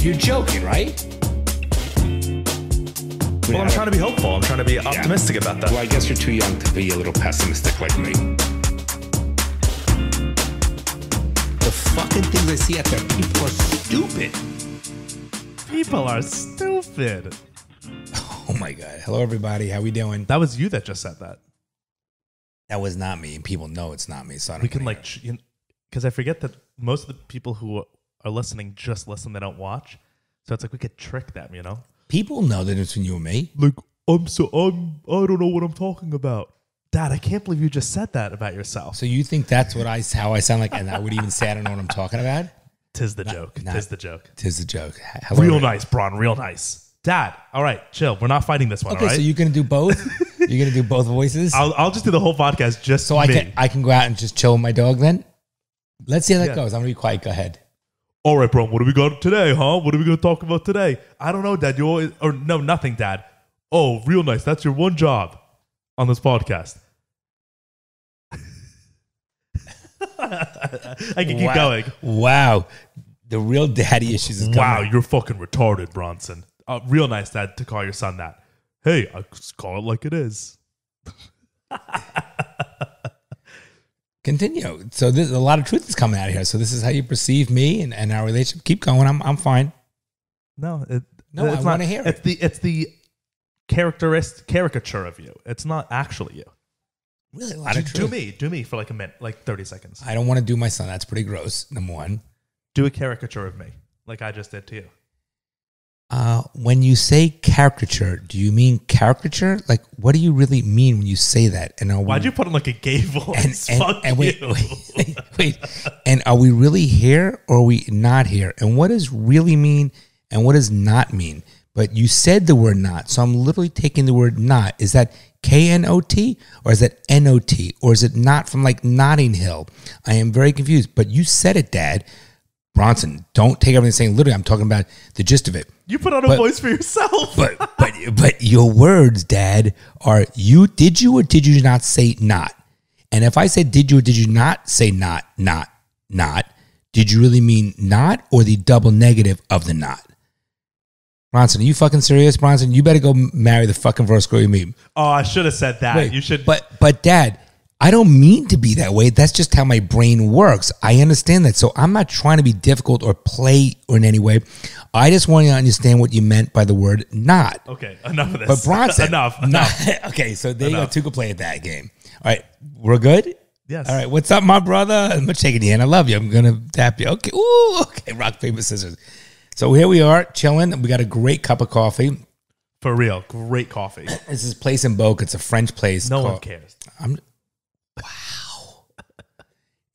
You're joking, right? Well, I'm trying to be hopeful. I'm trying to be optimistic about that. Well, I guess you're too young to be a little pessimistic like me. The fucking things I see out there, people are stupid. People are stupid. Oh my God. Hello, everybody. How we doing? That was you that just said that. That was not me, and people know it's not me. So I don't We can because I forget that most of the people who are listening just listen; they don't watch. So it's like we could trick them, you know. People know the difference between you and me. Like I don't know what I'm talking about, Dad. I can't believe you just said that about yourself. So you think that's how I sound like, and I would even say I don't know what I'm talking about? Tis the joke. Tis the joke. Tis the joke. Hello, real nice, Bron. Real nice. Dad, all right, chill. We're not fighting this one, okay, all right? So you're going to do both? You're going to do both voices? I'll just do the whole podcast just so me. I can go out and just chill with my dog then? Let's see how that goes. I'm going to be quiet. Go ahead. All right, bro. What do we got today, huh? What are we going to talk about today? I don't know, Dad. You always... Or no, nothing, Dad. Oh, real nice. That's your one job on this podcast. I can keep going. Wow. The real daddy issues is coming. Wow, you're fucking retarded, Bronson. Real nice, Dad, to call your son that. Hey, I just call it like it is. Continue. So there's a lot of truth is coming out of here. So this is how you perceive me and our relationship. Keep going. I'm fine. No, I want to hear it. It's the caricature of you. It's not actually you. Really, a lot of truth. Do me for like a minute, like 30 seconds. I don't want to do my son. That's pretty gross. Number one. Do a caricature of me, like I just did to you. When you say caricature, do you mean caricature? Like, what do you really mean when you say that? And why'd you put on like a gay voice? Wait. And are we really here or are we not here? And what does really mean and what does not mean? But you said the word not, so I'm literally taking the word not. Is that K-N-O-T or is that N-O-T? Or is it not from like Notting Hill? I am very confused. But you said it, Dad. Bronson, don't take everything saying literally. I'm talking about the gist of it. You put on a voice for yourself. But your words, Dad, are did you or did you not say not? And if I said did you or did you not say not, did you really mean not or the double negative of the not? Bronson, are you fucking serious, Bronson? You better go marry the fucking first girl you meet. Oh, I should have said that. Wait, you should. But Dad, I don't mean to be that way. That's just how my brain works. I understand that. So I'm not trying to be difficult or play or in any way. I just want you to understand what you meant by the word not. Okay, enough of this. But Bronson. enough. Okay, so there you go. Two could play at that game. All right, we're good? Yes. All right, what's up, my brother? I'm shaking your hand. I love you. I'm going to tap you. Okay, ooh, okay, rock, paper, scissors. So here we are, chilling. We got a great cup of coffee. For real, great coffee. This is place in Boca. It's a French place. No one cares. Wow.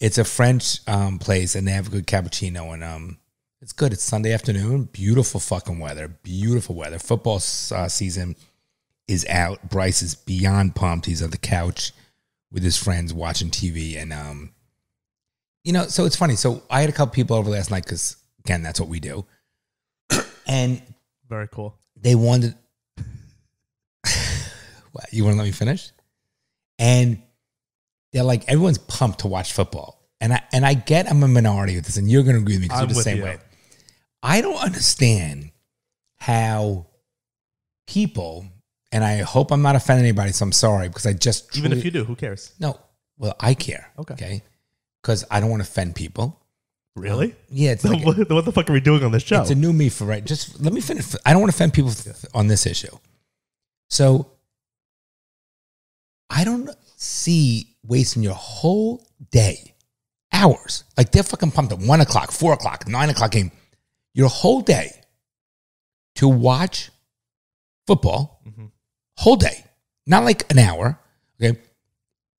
It's a French place, and they have a good cappuccino, and it's good. It's Sunday afternoon. Beautiful fucking weather. Beautiful weather. Football season is out. Bryce is beyond pumped. He's on the couch with his friends watching TV, and, so it's funny. So I had a couple people over last night because, again, that's what we do. And very cool. They wanted... What, you want to let me finish? And they're like, everyone's pumped to watch football. And I get I'm a minority with this, and you're going to agree with me because you're the same way. I don't understand how people, and I hope I'm not offending anybody, so I'm sorry, because I just... Even if you do, who cares? No. Well, I care. Okay? Because I don't want to offend people. Really? Yeah. It's like, what the fuck are we doing on this show? It's a new me for right. Just let me finish. I don't want to offend people on this issue. So I don't see wasting your whole day, hours. Like they're fucking pumped at 1 o'clock, 4 o'clock, 9 o'clock game. Your whole day to watch football, whole day, not like an hour. Okay.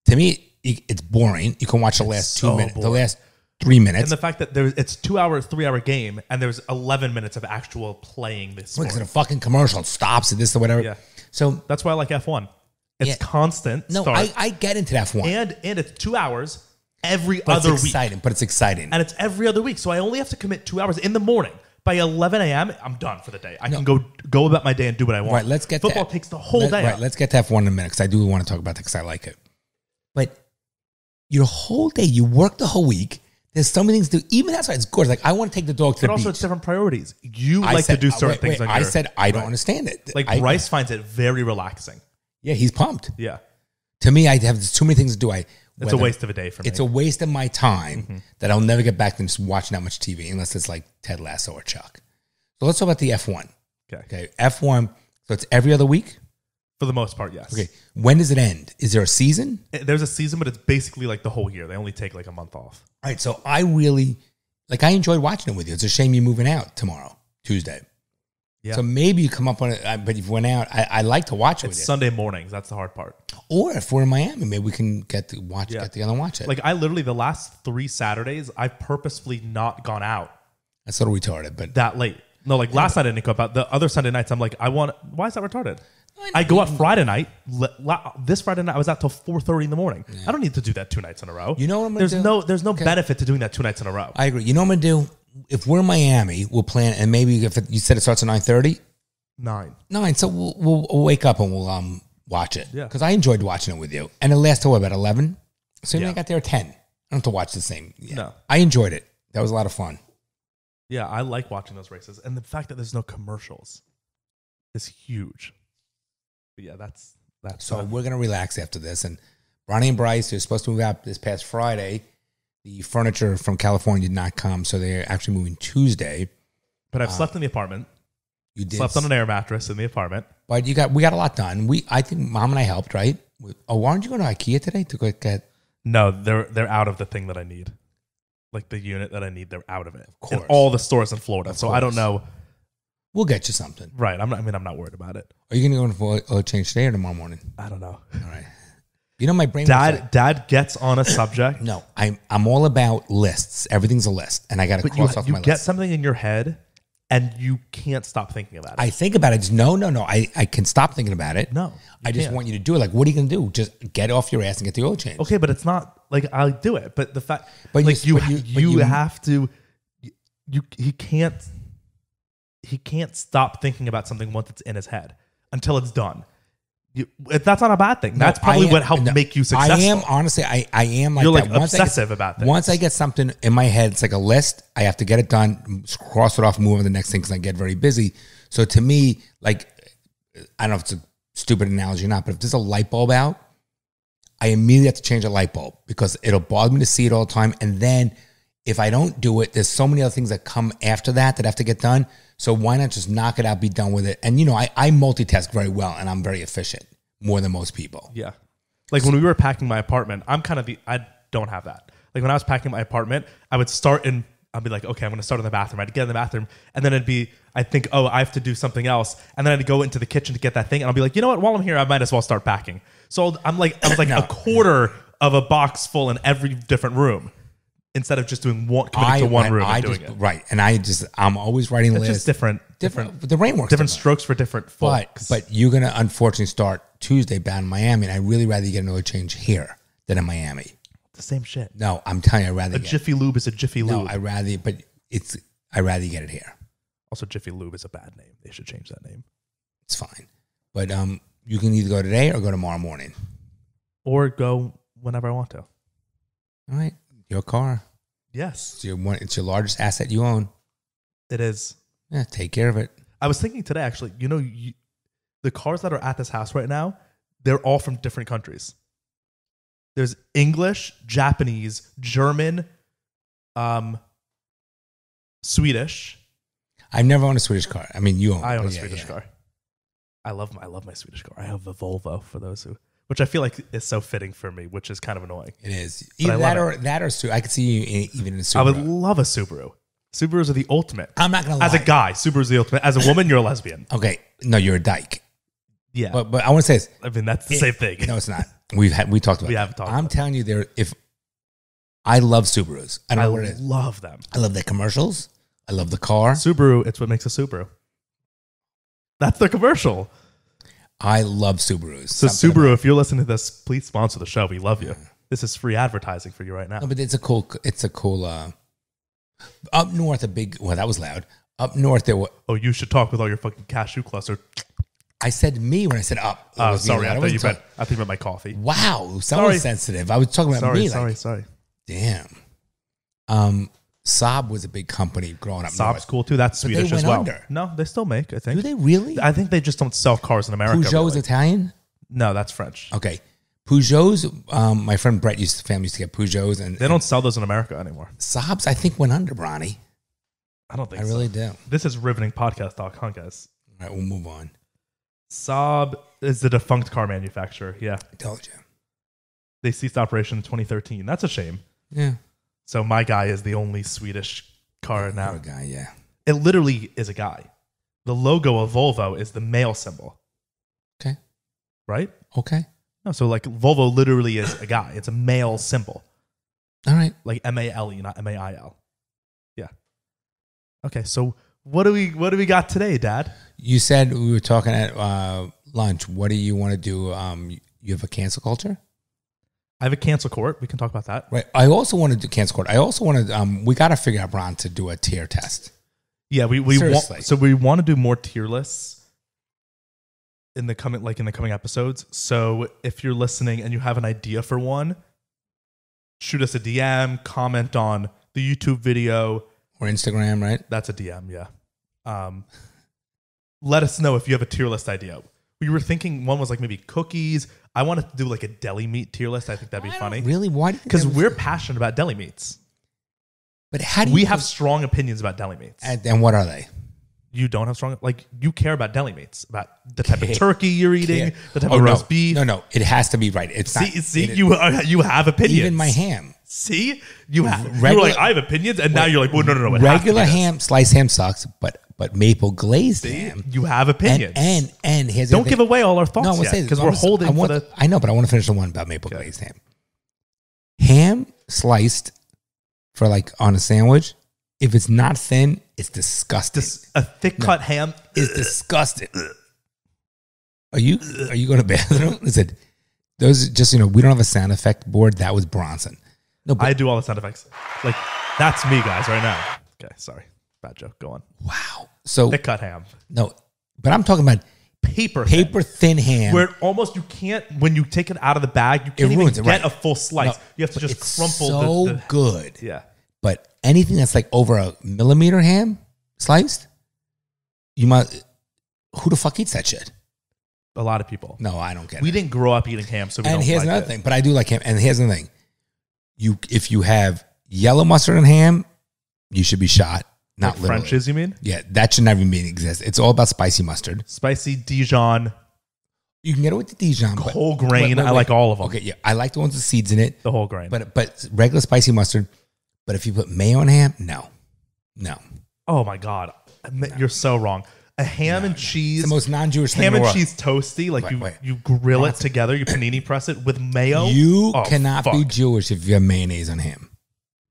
To me, it's boring. You can watch the last 2 minutes, the last 3 minutes. And the fact that it's 2 hours, 3 hour game, and there's 11 minutes of actual playing this sport. Because a fucking commercial, it stops at this or whatever. Yeah. So that's why I like F1. It's constant. No, I get into F1. And it's 2 hours every other week. But it's exciting. And it's every other week. So I only have to commit 2 hours in the morning. By 11 a.m., I'm done for the day. I can go about my day and do what I want. Right, let's get Football takes the whole day. Right, let's get to F1 in a minute because I do want to talk about that because I like it. But your whole day, you work the whole week, There's so many things to do. Even that's why it's gorgeous. Like I want to take the dog to But the also, beach. it's different priorities. You I like said, to do certain things. I said I don't understand it. Like Bryce finds it very relaxing. Yeah, he's pumped. Yeah. To me, I have too many things to do. It's a waste of a day for me. It's a waste of my time that I'll never get back to just watching that much TV unless it's like Ted Lasso or Chuck. So let's talk about the F1. Okay. F1. So it's every other week? For the most part, yes. Okay. When does it end? Is there a season? There's a season, but it's basically like the whole year. They only take like a month off. All right. So I really, I enjoyed watching it with you. It's a shame you're moving out tomorrow, Tuesday. Yeah. So maybe you come up on it, but if you went out, I like to watch it with you. It's Sunday mornings. That's the hard part. Or if we're in Miami, maybe we can get together and watch it. Like I literally, the last 3 Saturdays, I've purposefully not gone out. That's a little retarded, but that late. No, like last night I didn't go out. The other Sunday nights, I'm like, why is that retarded? I go out Friday night. This Friday night, I was out till 4:30 in the morning. Yeah. I don't need to do that 2 nights in a row. You know what I'm going to do? There's no benefit to doing that 2 nights in a row. I agree. You know what I'm going to do? If we're in Miami, we'll plan, and maybe if you said it starts at 9:30? 9. So we'll wake up and we'll watch it. Yeah. Because I enjoyed watching it with you. And it lasted, about 11? So I got there at 10. I don't have to watch the same. Yeah. No. I enjoyed it. That was a lot of fun. Yeah, I like watching those races. And the fact that there's no commercials is huge. But yeah, that's so we're going to relax after this. And Ronnie and Bryce are supposed to move out this past Friday. The furniture from California did not come, so they're actually moving Tuesday. But I've slept in the apartment. You did. Slept on an air mattress in the apartment. But we got a lot done. I think Mom and I helped, right? Why aren't you going to IKEA today to go get? No, they're out of the thing that I need. Like the unit that I need, they're out of it. Of course. In all the stores in Florida. So I don't know. We'll get you something. Right. I'm not worried about it. Are you going to go to oil change today or tomorrow morning? I don't know. All right. You know, my brain. Dad gets on a subject. No, I'm all about lists. Everything's a list, and I got to cross off my list. You get something in your head, and you can't stop thinking about it. I think about it. Just no. I can stop thinking about it. No, I just want you to do it. Like, what are you going to do? Just get off your ass and get the oil change. Okay, but it's not like I'll do it. But the fact, you have to. He can't stop thinking about something once it's in his head until it's done. That's not a bad thing. That's probably what helped make you successful. I am, honestly, I am like You're that. Like obsessive about things. Once I get something in my head, it's like a list. I have to get it done, cross it off, move on to the next thing because I get very busy. So to me, like, I don't know if it's a stupid analogy or not, but if there's a light bulb out, I immediately have to change a light bulb because it'll bother me to see it all the time. And then if I don't do it, there's so many other things that come after that have to get done. So why not just knock it out, be done with it? And, I multitask very well, and I'm very efficient, more than most people. Yeah. Like when we were packing my apartment, I don't have that. Like when I was packing my apartment, I would start and I'd be like, okay, I'm going to start in the bathroom. I'd get in the bathroom, and then I'd think, oh, I have to do something else. And then I'd go into the kitchen to get that thing, and I'll be like, you know what? While I'm here, I might as well start packing. So I was like a quarter of a box full in every different room. Instead of just committing to one room and doing it. Right. And I'm always writing lists. It's just different. The rain works. Different strokes for different folks. But you're going to unfortunately start Tuesday down in Miami, and I'd really rather you get an oil change here than in Miami. The same shit. No, I'm telling you, I'd rather a Jiffy Lube is a Jiffy Lube. No, I'd rather you get it here. Also, Jiffy Lube is a bad name. They should change that name. It's fine. But you can either go today or go tomorrow morning. Or go whenever I want to. All right. Your car. Yes. It's your largest asset you own. It is. Yeah, take care of it. I was thinking today, actually, the cars that are at this house right now, they're all from different countries. There's English, Japanese, German, Swedish. I've never owned a Swedish car. I mean, you own. I own a Swedish car. I love my Swedish car. I have a Volvo for those which I feel like is so fitting for me, which is kind of annoying. It is. Either that or I could see you even in a Subaru. I would love a Subaru. Subarus are the ultimate. I'm not going to lie. As a guy, Subaru's the ultimate. As a woman, you're a lesbian. Okay. No, you're a dyke. Yeah. But I want to say this. I mean, that's the same thing. No, it's not. We talked about it. I'm telling you, I love Subarus. I don't know what it is. I love them. I love their commercials. I love the car. Subaru, it's what makes a Subaru. That's the commercial. I love Subarus. So Subaru, if you're listening to this, please sponsor the show. We love you. This is free advertising for you right now. No, but it's a cool, up north, that was loud. Up north there were. Oh, you should talk with all your fucking cashew cluster. I said me when I said up. Oh, sorry. I thought you meant my coffee. Wow. Someone's sensitive. I was talking about me. Sorry. Damn. Saab was a big company growing up. Saab's north. cool too. That's But they Swedish as went well. under. No, they still make, I think. Do they really? I think they just don't sell cars in America. Peugeot's really. Italian? No, that's French. Okay. Peugeot's, my friend Brett family used to get Peugeot's. And They don't sell those in America anymore. Saab's, I think, went under, Bronny. I don't think I so. really do. This is rivetingpodcast.com, guys. All right, we'll move on. Saab is the defunct car manufacturer. Yeah. I told you. They ceased operation in 2013. That's a shame. Yeah. So my guy is the only Swedish car now. Poor guy, yeah. It literally is a guy. The logo of Volvo is the male symbol. Okay. Right? Okay. No, so like Volvo literally is a guy. It's a male symbol. All right. Like M-A-L-E, not M-A-I-L. Yeah. Okay, so what do we got today, Dad? You said we were talking at lunch. What do you want to do? You have a cancel culture? I have a cancel court. We can talk about that. Right. I also want to do cancel court. I also want to, we got to figure out, Bron, to do a tier test. Yeah, we want to do more tier lists in the coming episodes. So if you're listening and you have an idea for one, shoot us a DM, comment on the YouTube video Or Instagram, right? That's a DM, yeah. Let us know if you have a tier list idea. We were thinking one was like maybe cookies. I wanted to do like a deli meat tier list. I think that'd be funny. Really? Why? Because we're passionate about deli meats. But how do we have strong opinions about deli meats? And what are they? You don't have strong, like you care about deli meats, about the type of turkey you're eating, the type of no. roast beef. No, it has to be right. It's see, you have opinions. Even my ham. See, you have. You're like, I have opinions, and now you're like, well, no. Regular ham, sliced ham sucks, but maple glazed ham. You have opinions, and here's don't give away all our thoughts. No, because we're holding. I know, but I want to finish the one about maple glazed ham. Ham sliced for like on a sandwich. If it's not thin, it's disgusting. A thick cut ham is disgusting. Are you going to bathroom? Listen, those just we don't have a sound effect board. That was Bronson. No, I do all the sound effects. Like that's me, guys, right now. Okay, sorry, bad joke. Go on. Wow. So thick cut ham. No, but I'm talking about paper thin ham, where almost you can't when you take it out of the bag, you can't even get a full slice. You have to just crumple. So good. Yeah. But anything that's like over a millimeter ham sliced, you might. Who the fuck eats that shit? A lot of people. No, I don't get it. We didn't grow up eating ham, so we and don't here's like another it. thing, but I do like ham. And here's the thing: if you have yellow mustard and ham, you should be shot. Not like French's, you mean? Yeah, that should never even exist. It's all about spicy mustard, spicy Dijon. You can get it with the Dijon, whole grain. I like all of them. Okay, yeah, I like the ones with seeds in it. The whole grain, but regular spicy mustard. But if you put mayo on ham, no. Oh my god, you're so wrong. A ham and cheese, it's the most non-Jewish thing. Ham and cheese toasty, like you grill it together, you panini press it with mayo. You cannot be Jewish if you have mayonnaise on ham.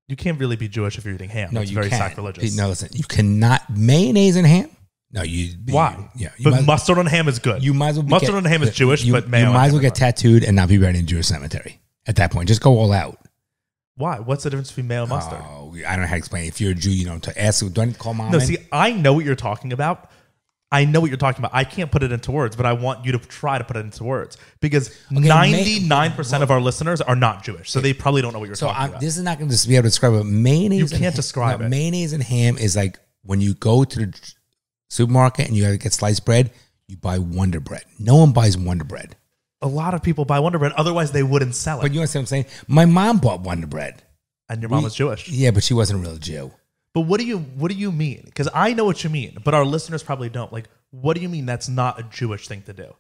You can't really be Jewish if you're eating ham. No, it's you very can't. sacrilegious. No, listen, you cannot mayonnaise and ham. No, why? Yeah, but mustard on ham is good. You might as well mustard on ham is Jewish, but mayo. You might as well get tattooed and not be buried in a Jewish cemetery. At that point, just go all out. Why? What's the difference between mayo and mustard? Oh, I don't know how to explain it. If you're a Jew, you know, to ask, do I need to call mom? No, see, I know what you're talking about. I can't put it into words, but I want you to try to put it into words because 99% of our listeners are not Jewish, so they probably don't know what you're talking about. This is not going to just be able to describe it. Mayonnaise. You can't describe it. Mayonnaise and ham is like when you go to the supermarket and you got to get sliced bread, you buy Wonder Bread. No one buys Wonder Bread. A lot of people buy Wonder Bread, otherwise they wouldn't sell it. But you understand what I'm saying? My mom bought Wonder Bread. And your mom was Jewish. Yeah, but she wasn't a real Jew. But what do you mean? Because I know what you mean, but our listeners probably don't. Like, what do you mean that's not a Jewish thing to do?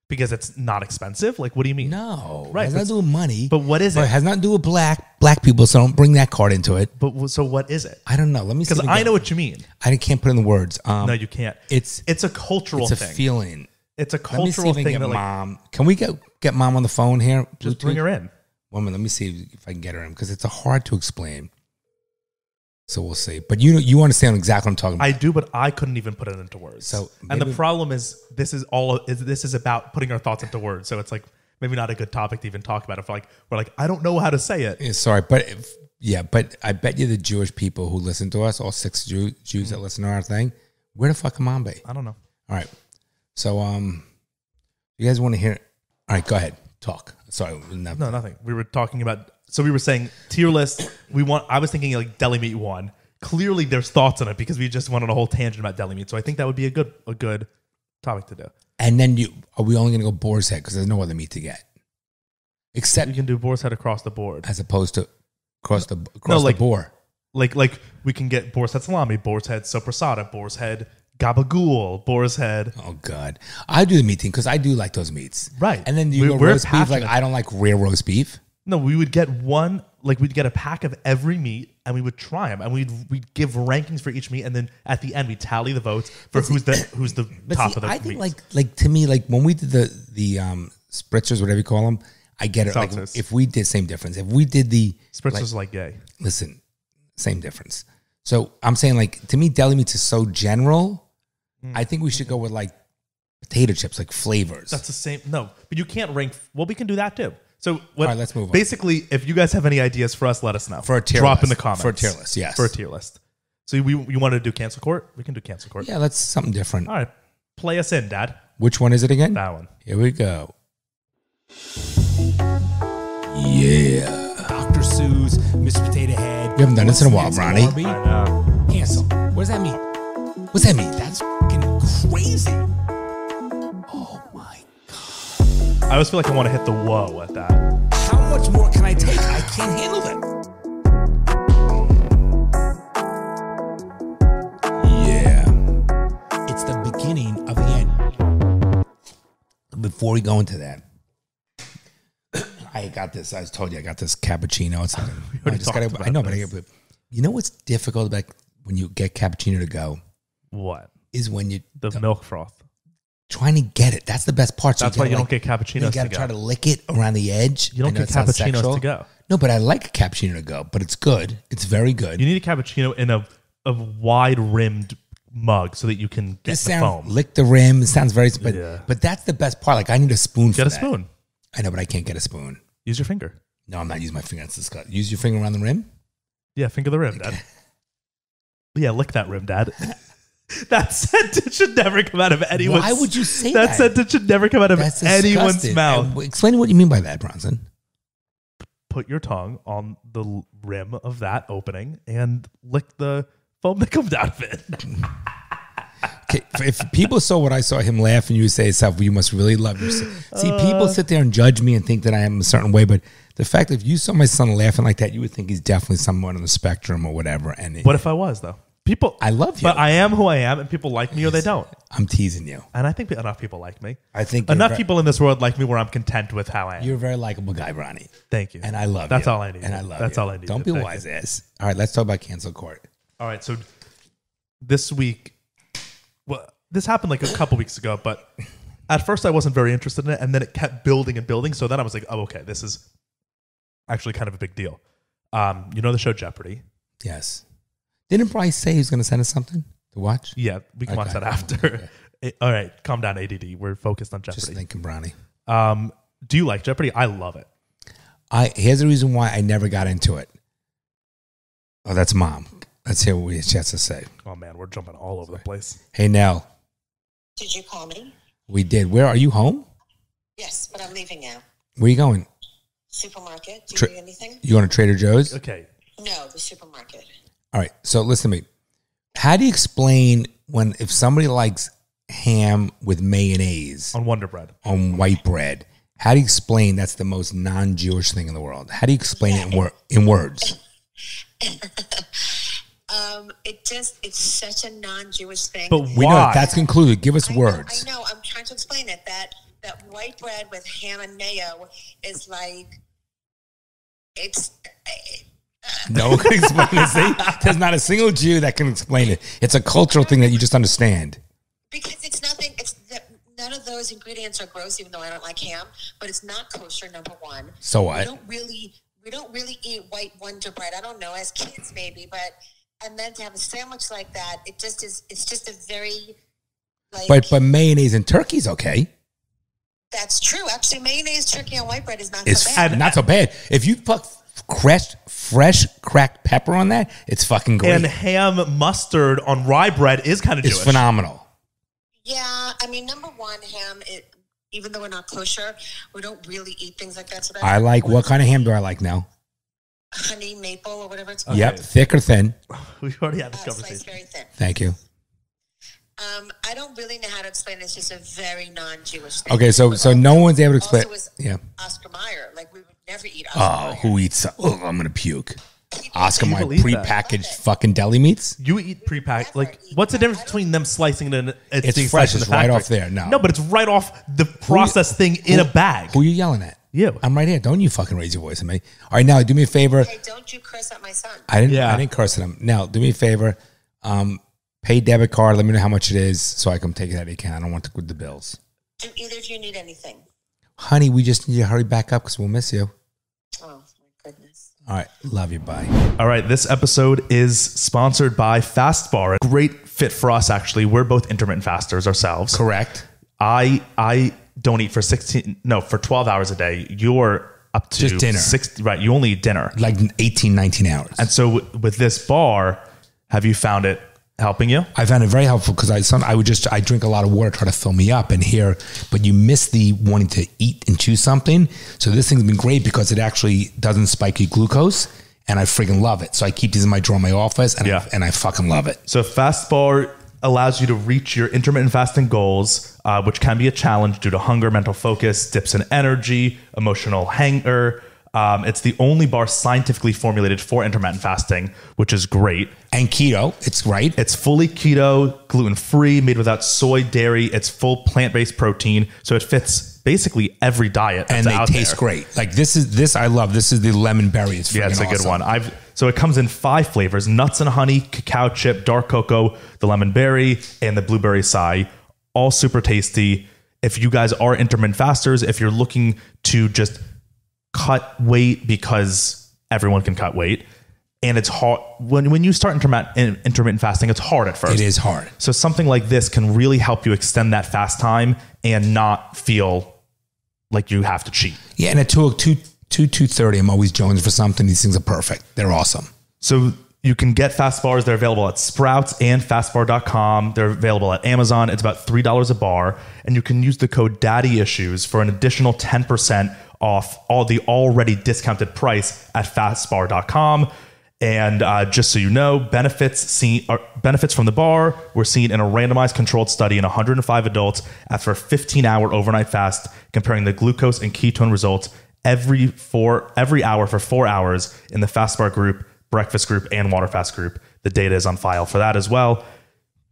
Because it's not expensive? Like, what do you mean? No. Right. It has nothing to do with money. But what is it? It has nothing to do with black people, so don't bring that card into it. But so what is it? I don't know. Let me see. Because I know what you mean. I can't put it in the words. No, you can't. It's a cultural thing. It's a feeling. It's a cultural thing. Get mom. Can we get mom on the phone here? Just bring her in. 1 minute. Let me see if I can get her in because it's hard to explain. So we'll see. But you understand exactly what I'm talking about. I do, but I couldn't even put it into words. So and the problem is this is about putting our thoughts into words. So it's like maybe not a good topic to even talk about. If we're like I don't know how to say it. Yeah, sorry, but but I bet you the Jewish people who listen to us, all 6 Jews that listen to our thing, where the fuck can mom be? I don't know. All right. So you guys want to hear? All right, go ahead. Talk. Sorry. No, nothing. We were talking about So we were saying tier list. I was thinking like deli meat 1. Clearly, there's thoughts on it because we just went on a whole tangent about deli meat. So I think that would be a good topic to do. And then are we only going to go boar's head because there's no other meat to get? Except you can do boar's head across the board, as opposed to across the board. Like we can get boar's head salami, boar's head sopressata, boar's head gabagool, boar's head. Oh God, I do the meat thing because I do like those meats. Right. And then you go roast beef. Like I don't like rare roast beef. No, we would get we'd get a pack of every meat and we would try them and we'd give rankings for each meat and then at the end we tally the votes for who's the top of the I think meats. like to me, like when we did the spritzers, whatever you call them, I get it. Like if we did same difference. If we did the spritzers like gay. Listen, same difference. So I'm saying like to me, deli meats is so general. I think we should go with like potato chips, like flavors. That's the same. No, but you can't rank. Well, we can do that too. So all right, let's move on. Basically, if you guys have any ideas for us, let us know. For a tier Drop list. in the comments. For a tier list, yes. For a tier list. So you want to do cancel court? We can do cancel court. Yeah, that's something different. All right. Play us in, Dad. Which one is it again? That one. Here we go. Yeah. Dr. Seuss, Mr. Potato Head. We haven't done this in a while, Ronnie. Barbie. I know. Cancel. What does that mean? What's that mean? That's fucking crazy. Oh my. I always feel like I want to hit the whoa at that. How much more can I take? I can't handle it. Yeah. It's the beginning of the end. Before we go into that, I got this. I told you I got this cappuccino. It's like, I know, but you know what's difficult about when you get cappuccino to go What? is when you The milk froth. trying to get it. That's the best part. So That's why you don't get cappuccinos You to got to go. try to lick it around the edge. You don't I know get it sounds cappuccinos sexual. to go. No, but I like a cappuccino to go. But it's good. It's very good. You need a cappuccino in a wide rimmed mug so that you can get the foam. Lick the rim. It sounds very, Yeah. but that's the best part. Like I need a spoon. Get for a that. spoon. I know, but I can't get a spoon. Use your finger. No, I'm not using my finger. That's disgusting. Use your finger around the rim. Yeah, finger the rim, Dad. Yeah, lick that rim, Dad. That sentence should never come out of anyone's. Why would you say that? That sentence should never come out of That's anyone's disgusting. mouth. Explain what you mean by that, Bronson. Put your tongue on the rim of that opening and lick the foam that comes out of it. Okay, if people saw what I saw him laugh and you would say yourself, well, you must really love yourself. See, people sit there and judge me and think that I am a certain way, but the fact that if you saw my son laughing like that, you would think he's definitely someone on the spectrum or whatever. And What if I was, though? People, I love you. But I am who I am, and people like me or they don't. I'm teasing you. And I think enough people like me. I think Enough people in this world like me where I'm content with how I am. You're a very likable guy, Ronnie. Thank you. And I love you. That's all I need. And I love That's you. all I need. Don't be a Thank wise you. ass. All right, let's talk about cancel court. All right, so this week, well, this happened like a couple weeks ago, but at first I wasn't very interested in it, and then it kept building and building. So then I was like, oh, okay, this is actually kind of a big deal. You know the show Jeopardy? Yes. Didn't Bryce say he was going to send us something to watch? Yeah, we can watch that after. All right, calm down, ADD. We're focused on Jeopardy. Just thinking, Bronny. Do you like Jeopardy? I love it. Here's the reason why I never got into it. Oh, that's Mom. Let's hear what she has to say. Oh, man, we're jumping all over the place. Hey, Nell. Did you call me? We did. Where are you home? Yes, but I'm leaving now. Where are you going? Supermarket. Do you need anything? You going to Trader Joe's? Okay. No, the supermarket. All right. So listen to me. How do you explain if somebody likes ham with mayonnaise On Wonder Bread. on white bread? How do you explain that's the most non-Jewish thing in the world? How do you explain it in words? It's such a non-Jewish thing. But We know why? that's concluded. Give us words. I know. I'm trying to explain it. That white bread with ham and mayo is like, it's... No one can explain it. See? There's not a single Jew that can explain it. It's a cultural thing that you just understand. Because it's nothing. None of those ingredients are gross, even though I don't like ham. But it's not kosher. Number one. So what? We don't really eat white Wonder Bread. I don't know, as kids maybe, but and then to have a sandwich like that, it just is. It's just a very like. But mayonnaise and turkey's okay. That's true. Actually, mayonnaise, turkey, and white bread is not It's so bad. not so bad. If you put fresh cracked pepper on that, it's fucking great. And ham mustard on rye bread is kind of It's Jewish. phenomenal. Yeah, I mean, number one, ham. Even though we're not kosher, we don't really eat things like that. So I like what kind of ham do I like now? honey maple or whatever it's called. Yep, thick or thin. We already had this Sliced conversation. very thin. Thank you. I don't really know how to explain it. It's just a very non-Jewish thing. Okay, so no one's able to explain. Also was Yeah. Oscar Mayer. Like, we would never eat Oscar Oh, Mayer. who eats? Oh, I'm gonna puke. Oscar Mayer believe that? prepackaged fucking deli meats. You eat pre-packed. Never Like, eat what's the that. difference between them slicing it and It's being fresh. sliced in It's the right factory? off there. No. but it's right off the processed thing in a bag. Who you yelling at? You. I'm right here. Don't you fucking raise your voice at me. All right, now do me a favor. Hey, don't you curse at my son. I Yeah. didn't curse at him. Now do me a favor. Pay debit card. Let me know how much it is so I can take it out of the account. I don't want to with the bills. Do either of you need anything? Honey, we just need you to hurry back up because we'll miss you. Oh, my goodness. All right, love you. Bye. All right, this episode is sponsored by Fast Bar. A great fit for us, actually. We're both intermittent fasters ourselves. Correct. I don't eat for 12 hours a day. You're up to Just dinner. 6, right? You only eat dinner. Like 18, 19 hours. And so with this bar, have you found it helping you? I found it very helpful because I drink a lot of water, try to fill me up, and here, but you miss the wanting to eat and chew something. So this thing's been great because it actually doesn't spike your glucose, and I friggin' love it. So I keep these in my drawer in my office, and I fucking love it. So Fast Bar allows you to reach your intermittent fasting goals, which can be a challenge due to hunger, mental focus, dips in energy, emotional hunger. It's the only bar scientifically formulated for intermittent fasting, which is great. And keto, it's right. It's fully keto, gluten-free, made without soy, dairy. It's full plant-based protein. So it fits basically every diet that's And they out taste there. great. Like this I love. This is the lemon berry. It's Yeah, it's a friggin' good awesome. one. So it comes in 5 flavors: nuts and honey, cacao chip, dark cocoa, the lemon berry, and the blueberry acai. All super tasty. If you guys are intermittent fasters, if you're looking to just cut weight, because everyone can cut weight, and it's hard when you start intermittent fasting, it's hard at first. It is hard. So something like this can really help you extend that fast time and not feel like you have to cheat. Yeah, and at 2:30, I'm always jonesing for something. These things are perfect. They're awesome. So you can get Fast Bars. They're available at Sprouts and fastbar.com. They're available at Amazon. It's about $3 a bar. And you can use the code DaddyIssues for an additional 10% off all the already discounted price at fastbar.com. And just so you know, benefits from the bar were seen in a randomized controlled study in 105 adults after a 15-hour overnight fast, comparing the glucose and ketone results every hour for 4 hours in the Fast Bar group, breakfast group, and water fast group. The data is on file for that as well.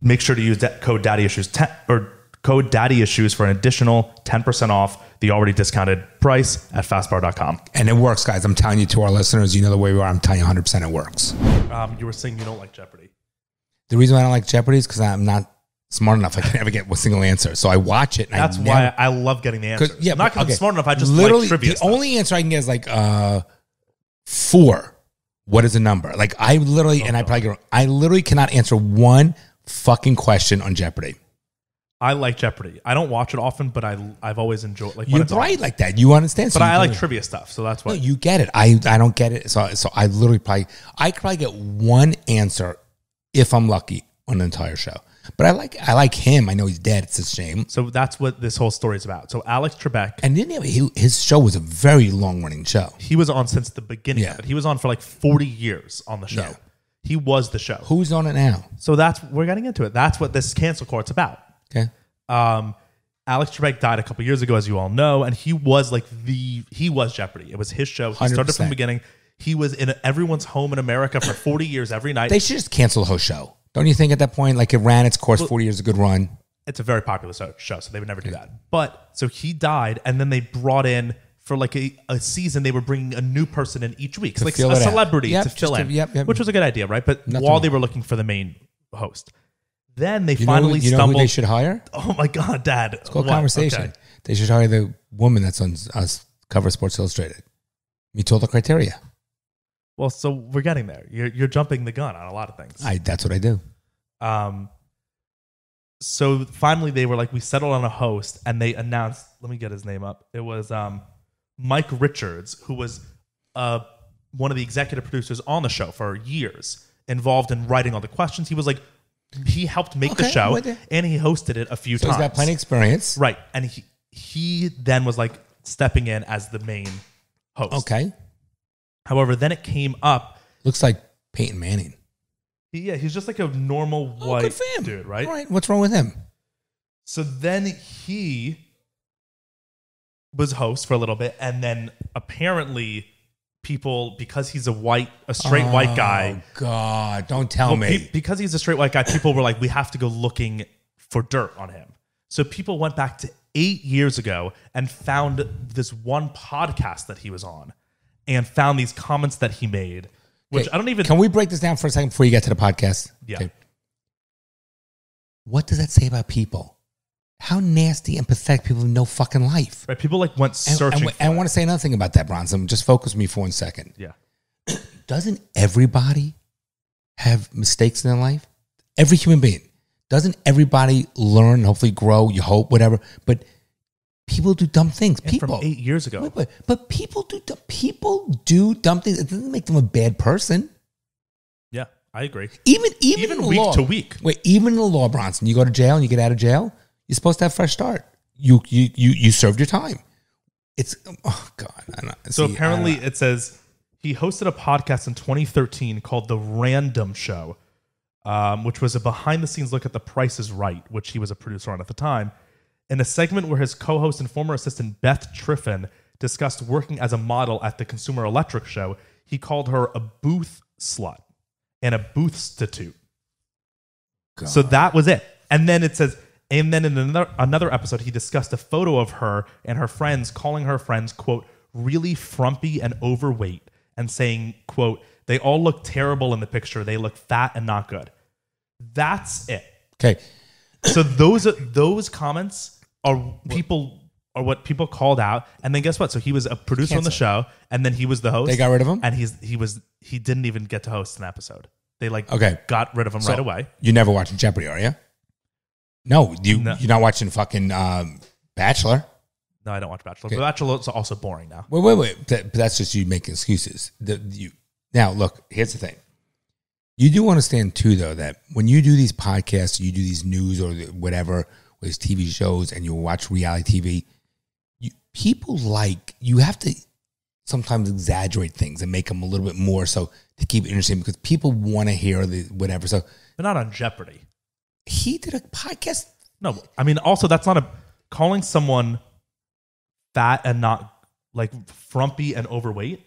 Make sure to use that code DaddyIssues code DaddyIssues for an additional 10% off the already discounted price at fastbar.com. And it works, guys. I'm telling you, to our listeners, you know the way we are. I'm telling you 100% it works. You were saying you don't like Jeopardy. The reason why I don't like Jeopardy is because I'm not smart enough. I can never get a single answer. So I watch it. And That's why I love getting the answers. Yeah, Not because okay. I'm smart enough. I just literally like trivia the stuff. only answer I can get is like 4. What is the number? Like I literally cannot answer one fucking question on Jeopardy. I like Jeopardy. I don't watch it often, but I've always enjoyed like when You're it's on. bright like that. You understand? So But you I like can- trivia stuff, so that's why. No, you get it. I don't get it. So I literally I could probably get one answer if I'm lucky on an entire show. But I like him. I know he's dead. It's a shame. So that's what this whole story is about. So Alex Trebek, And his show was a very long running show. he was on since the beginning Yeah. of it. He was on for like 40 years on the show. Yeah. He was the show. Who's on it now? So we're getting into it. That's what this cancel court's about. Okay. Alex Trebek died a couple years ago, as you all know, and he was Jeopardy. It was his show. He started from 100%. the beginning. He was in everyone's home in America for 40 years every night. They should just cancel the whole show. Don't you think at that point, like it ran its course, 40 years, a good run? It's a very popular show, so they would never do that. But so he died, and then they brought in for like a season. They were bringing a new person in each week, like fill a it out. celebrity Yep, to fill just in, yep. which was a good idea, right? But Nothing while they wrong. were looking for the main host, then they You finally know who stumbled. they should hire? Oh my God, Dad! It's called Conversation. Okay. They should hire the woman that's on us cover Sports Illustrated. Meets all the criteria. Well, so we're getting there. You're jumping the gun on a lot of things. That's what I do. So finally they were like, we settled on a host, and they announced, let me get his name up. It was Mike Richards, who was one of the executive producers on the show for years, involved in writing all the questions. He helped make the Okay, show, what the- and he hosted it a few So times. he's got plenty of experience. Right. And he then was like stepping in as the main host. Okay. However, then it came up. Looks like Peyton Manning. Yeah, he's just like a normal Good white for him. dude, right? All right. What's wrong with him? So then he was host for a little bit, and then apparently people, because he's a straight white guy. Oh God! Don't tell me. Because he's a straight white guy, people were like, we have to go looking for dirt on him. So people went back to 8 years ago and found this one podcast that he was on, and found these comments that he made, which I don't even. Can we break this down for a second before you get to the podcast? Yeah. Okay. What does that say about people? How nasty and pathetic people have no fucking life. Right, people like went searching. And I want to say another thing about that, Bronson. Just focus me for 1 second. Yeah. Doesn't everybody have mistakes in their life? Every human being. Doesn't everybody learn, hopefully grow, you hope, whatever? But people do dumb things. And People. from 8 years ago. But people do dumb things. It doesn't make them a bad person. Yeah, I agree. Even Even in week law, to week. Wait, even in the law, Bronson, you go to jail and you get out of jail, you're supposed to have a fresh start. You served your time. It's God. I don't know. So apparently it says he hosted a podcast in 2013 called The Random Show, which was a behind-the-scenes look at The Price is Right, which he was a producer on at the time. In a segment where his co-host and former assistant Beth Triffin discussed working as a model at the Consumer Electric Show, he called her a booth slut and a boothstitute. God. So that was it. And then it says, and then in another episode, he discussed a photo of her and her friends, calling her friends, quote, really frumpy and overweight, and saying, quote, they all look terrible in the picture. They look fat and not good. That's it. Okay. So those comments are what people called out. And then guess what? So he was a producer on the show, and then he was the host. They got rid of him? And he didn't even get to host an episode. They got rid of him So, right away. You never watching Jeopardy, are you? No, you're not watching fucking Bachelor. No, I don't watch Bachelor. Okay. But Bachelor is also boring now. Wait. But that's just you making excuses. Now, look, here's the thing. You do understand, too, though, that when you do these podcasts, you do these news or whatever, or these TV shows, and you watch reality TV, people you have to sometimes exaggerate things and make them a little bit more so to keep it interesting because people want to hear the whatever. So, But not on Jeopardy. he did a podcast. No, I mean, also, that's not calling someone fat and not like frumpy and overweight.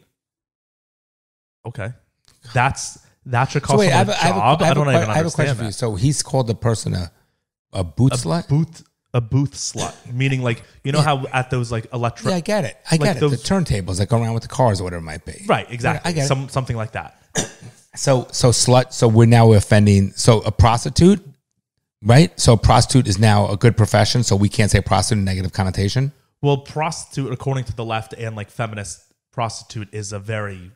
Okay. That should call someone a job. I don't even understand I have a question for you. So he's called the person a booth slut? A booth slut, meaning like, you know how at those like electric... Yeah, I get it. I get it. The turntables that go around with the cars or whatever it might be. Right, exactly. I get it. Something like that. So slut, so we're now offending, so a prostitute, right? So a prostitute is now a good profession, so we can't say prostitute in negative connotation? Well, prostitute, according to the left and like feminist, prostitute is a very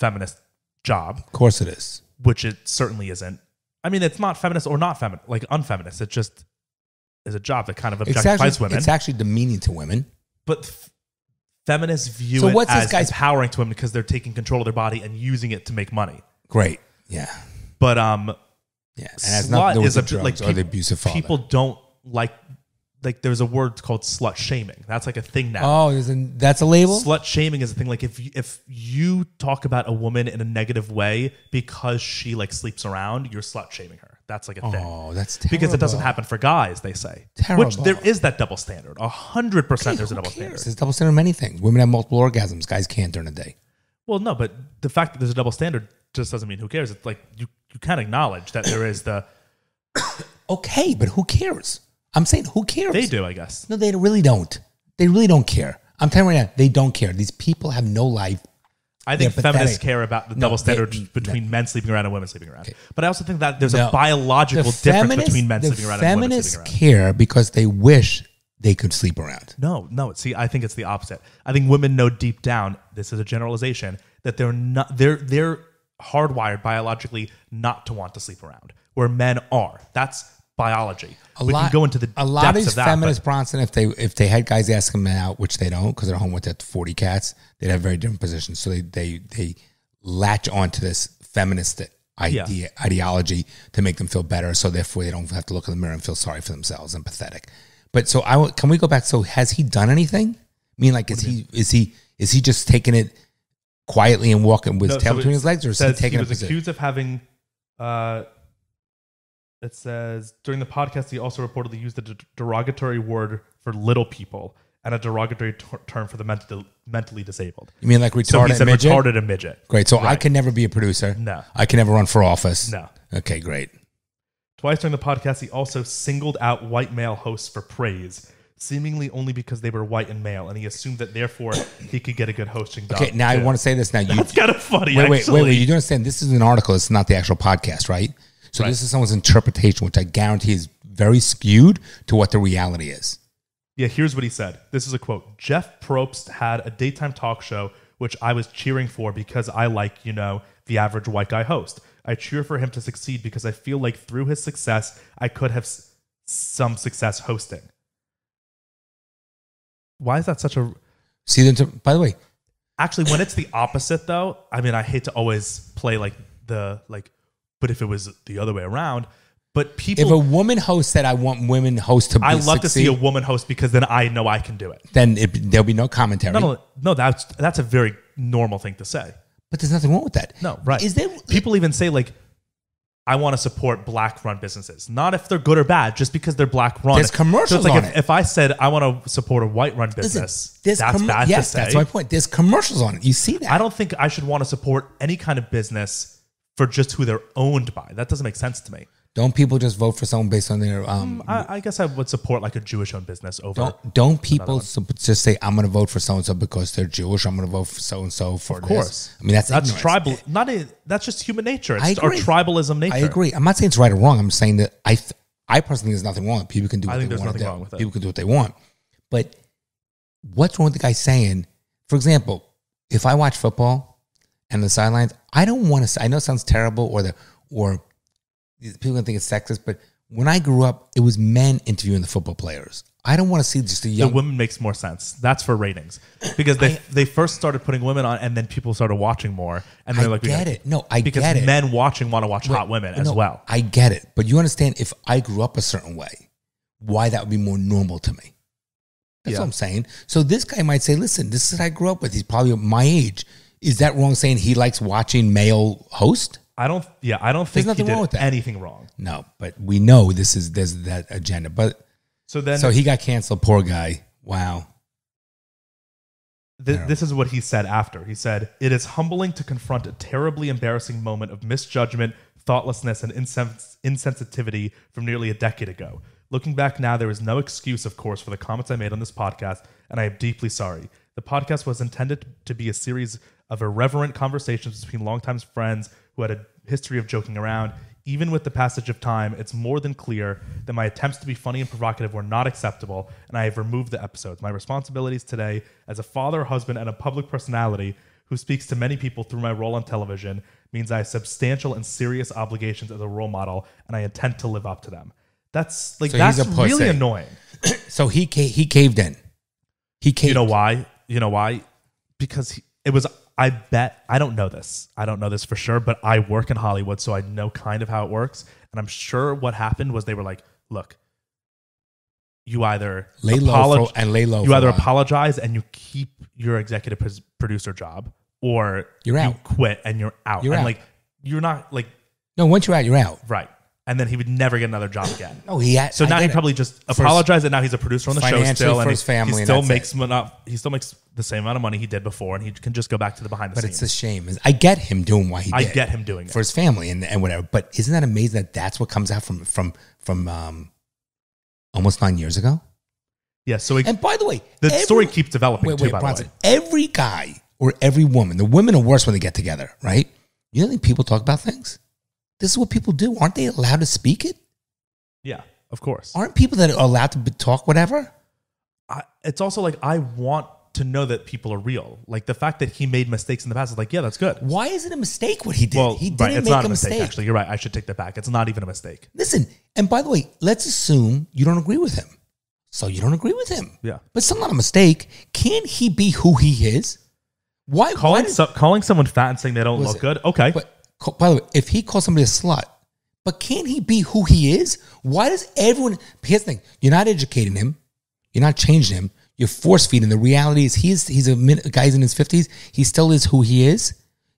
feminist job. Of course it is. Which it certainly isn't. I mean, it's not feminist or not feminist, like unfeminist. It just is a job that kind of objectifies women. It's actually demeaning to women. But feminists view it what's as this guy's empowering to women because they're taking control of their body and using it to make money. Great. Yeah. But yeah. And has nothing slut to do with is the drugs or the abusive father. People don't like there's a word called slut shaming. That's like a thing now. Oh, that's a label? Slut shaming is a thing. Like if you talk about a woman in a negative way because she like sleeps around, you're slut shaming her. That's like a thing. Oh, that's terrible. Because it doesn't happen for guys, they say. Terrible. Which there is that double standard. 100% there's a double standard. There's a double standard in many things. Women have multiple orgasms. Guys can't during the day. Well, no, but the fact that there's a double standard just doesn't mean who cares. It's like you can't acknowledge that there is the... Okay, but who cares? I'm saying who cares? They do, I guess. No, they really don't. They really don't care. I'm telling you right now, they don't care. These people have no life. I think They're feminists pathetic. care about the double standard between men sleeping around and women sleeping around. Okay. But I also think that there's a biological The difference between men sleeping around and women sleeping around. Feminists care because they wish they could sleep around. No. See, I think it's the opposite. I think women know deep down, this is a generalization, that they're hardwired biologically not to want to sleep around, where men are. That's biology. We can go into the a lot of depths these that, feminists, Bronson, if they had guys ask them out, which they don't because they're home with their 40 cats, they'd have very different positions. So they latch onto this feminist ideology to make them feel better. So therefore, they don't have to look in the mirror and feel sorry for themselves and pathetic. But so can we go back? So has he done anything? I mean, like, is he just taking it quietly and walking with No, his tail so between it his legs, or is he says taking he a was position? accused of having. It says during the podcast he also reportedly used a derogatory word for little people and a derogatory term for the mentally disabled. You mean like retarded So he said midget? retarded and midget. Great. So I Right. can never be a producer. No. I can never run for office. No. Okay, great. Twice during the podcast, he also singled out white male hosts for praise, seemingly only because they were white and male, and he assumed that therefore he could get a good hosting job. Okay, now I too. want to say this. Now you That's kind of funny. wait. actually. You do understand? This is an article. It's not the actual podcast, right? So Right. this is someone's interpretation, which I guarantee is very skewed to what the reality is. Yeah, here's what he said. This is a quote. Jeff Probst had a daytime talk show, which I was cheering for because I like, the average white guy host. I cheer for him to succeed because I feel like through his success, I could have some success hosting. Why is that such a... See, by the way, Actually, when it's the opposite, though, I mean, I hate to always play but if it was the other way around, but people... if a woman host said, "I want women hosts to," I love to see a succeed, woman host because then I know I can do it. then there'll be no commentary. No, that's a very normal thing to say. But there's nothing wrong with that. No, right. Is there People even say I want to support black-run businesses, not if they're good or bad, just because they're black-run. There's commercials so it's on if, it. if I said I want to support a white-run business, that's bad to say. That's my point. There's commercials on it. You see that? I don't think I should want to support any kind of business for just who they're owned by. That doesn't make sense to me. Don't people just vote for someone based on their? I guess I would support a Jewish-owned business over. Don't people just say, "I'm going to vote for so and so because they're Jewish"? I'm going to vote for so and so for. Of course, this. I mean that's ignorance. tribal. That's just human nature. I It's our agree. tribalism nature. I agree. I'm not saying it's right or wrong. I'm saying that I personally think there's nothing wrong. People can do what I think they there's want to nothing do. wrong with it. People can do what they want. But what's wrong with the guy saying, for example, if I watch football and the sidelines, I don't want to. I know it sounds terrible, or people can think it's sexist, but when I grew up, it was men interviewing the football players. I don't want to see just a The young. women makes more sense. That's for ratings because they first started putting women on, and then people started watching more, and they're I like, get it. No, I because get it. men watching want to watch hot women as No, well. I get it, but you understand if I grew up a certain way, why that would be more normal to me. That's Yeah. what I'm saying. So this guy might say, "Listen, this is what I grew up with. He's probably my age. Is that wrong? Saying he likes watching male host? I don't think nothing he wrong did with that. anything wrong. No, but we know there's that agenda. But So he got canceled. Poor guy. Wow. This is what he said after. He said, "It is humbling to confront a terribly embarrassing moment of misjudgment, thoughtlessness, and insensitivity from nearly a decade ago. Looking back now, there is no excuse, of course, for the comments I made on this podcast, and I am deeply sorry. The podcast was intended to be a series of irreverent conversations between longtime friends who had a history of joking around. Even with the passage of time, it's more than clear that my attempts to be funny and provocative were not acceptable, and I have removed the episodes. My responsibilities today as a father, husband, and a public personality who speaks to many people through my role on television means I have substantial and serious obligations as a role model, and I intend to live up to them." That's So that's he's a pussy. really annoying. So he caved in. He caved. You know why? Because it was, I bet, I don't know this for sure, but I work in Hollywood, so I know kind of how it works. And I'm sure what happened was they were like, "Look, you either Lay low for a while. apologize and you keep your executive producer job, or You're you out. quit and you're out." You're and out. you're not No, once you're out, you're out. right. And then he would never get another job again. Oh, he had. So I now get he it. probably just For apologized, and now he's a producer on the show financially still, for and his family, he and still that's makes the same amount of money he did before, and he can just go back to the behind the But scenes. it's a shame. I get him doing what he I did. get him doing it. for his family and whatever. But isn't that amazing that that's what comes out from almost 9 years ago? Yeah. So And by the way, the story keeps developing too. By Bronson, the way, every guy or every woman, the women are worse when they get together, right? You don't think people talk about things? This is what people do. Aren't they allowed to speak it? yeah, of course. Aren't people that are allowed to talk whatever? It's also I want to know that people are real. Like the fact that he made mistakes in the past is yeah, that's good. Why is it a mistake what he did? Well, he didn't right, it's make not a mistake. Actually, you're right. I should take that back. It's not even a mistake. Listen, and by the way, let's assume you don't agree with him. So you don't agree with him. Yeah. But it's still not a mistake. Can he be who he is? Why? Calling someone fat and saying they don't Listen, look good. Okay. But by the way, if he calls somebody a slut, but can he be who he is? Why does everyone? Here's the thing: you're not educating him, you're not changing him, You're force feeding. The reality is he's a guy's in his 50s. He still is who he is.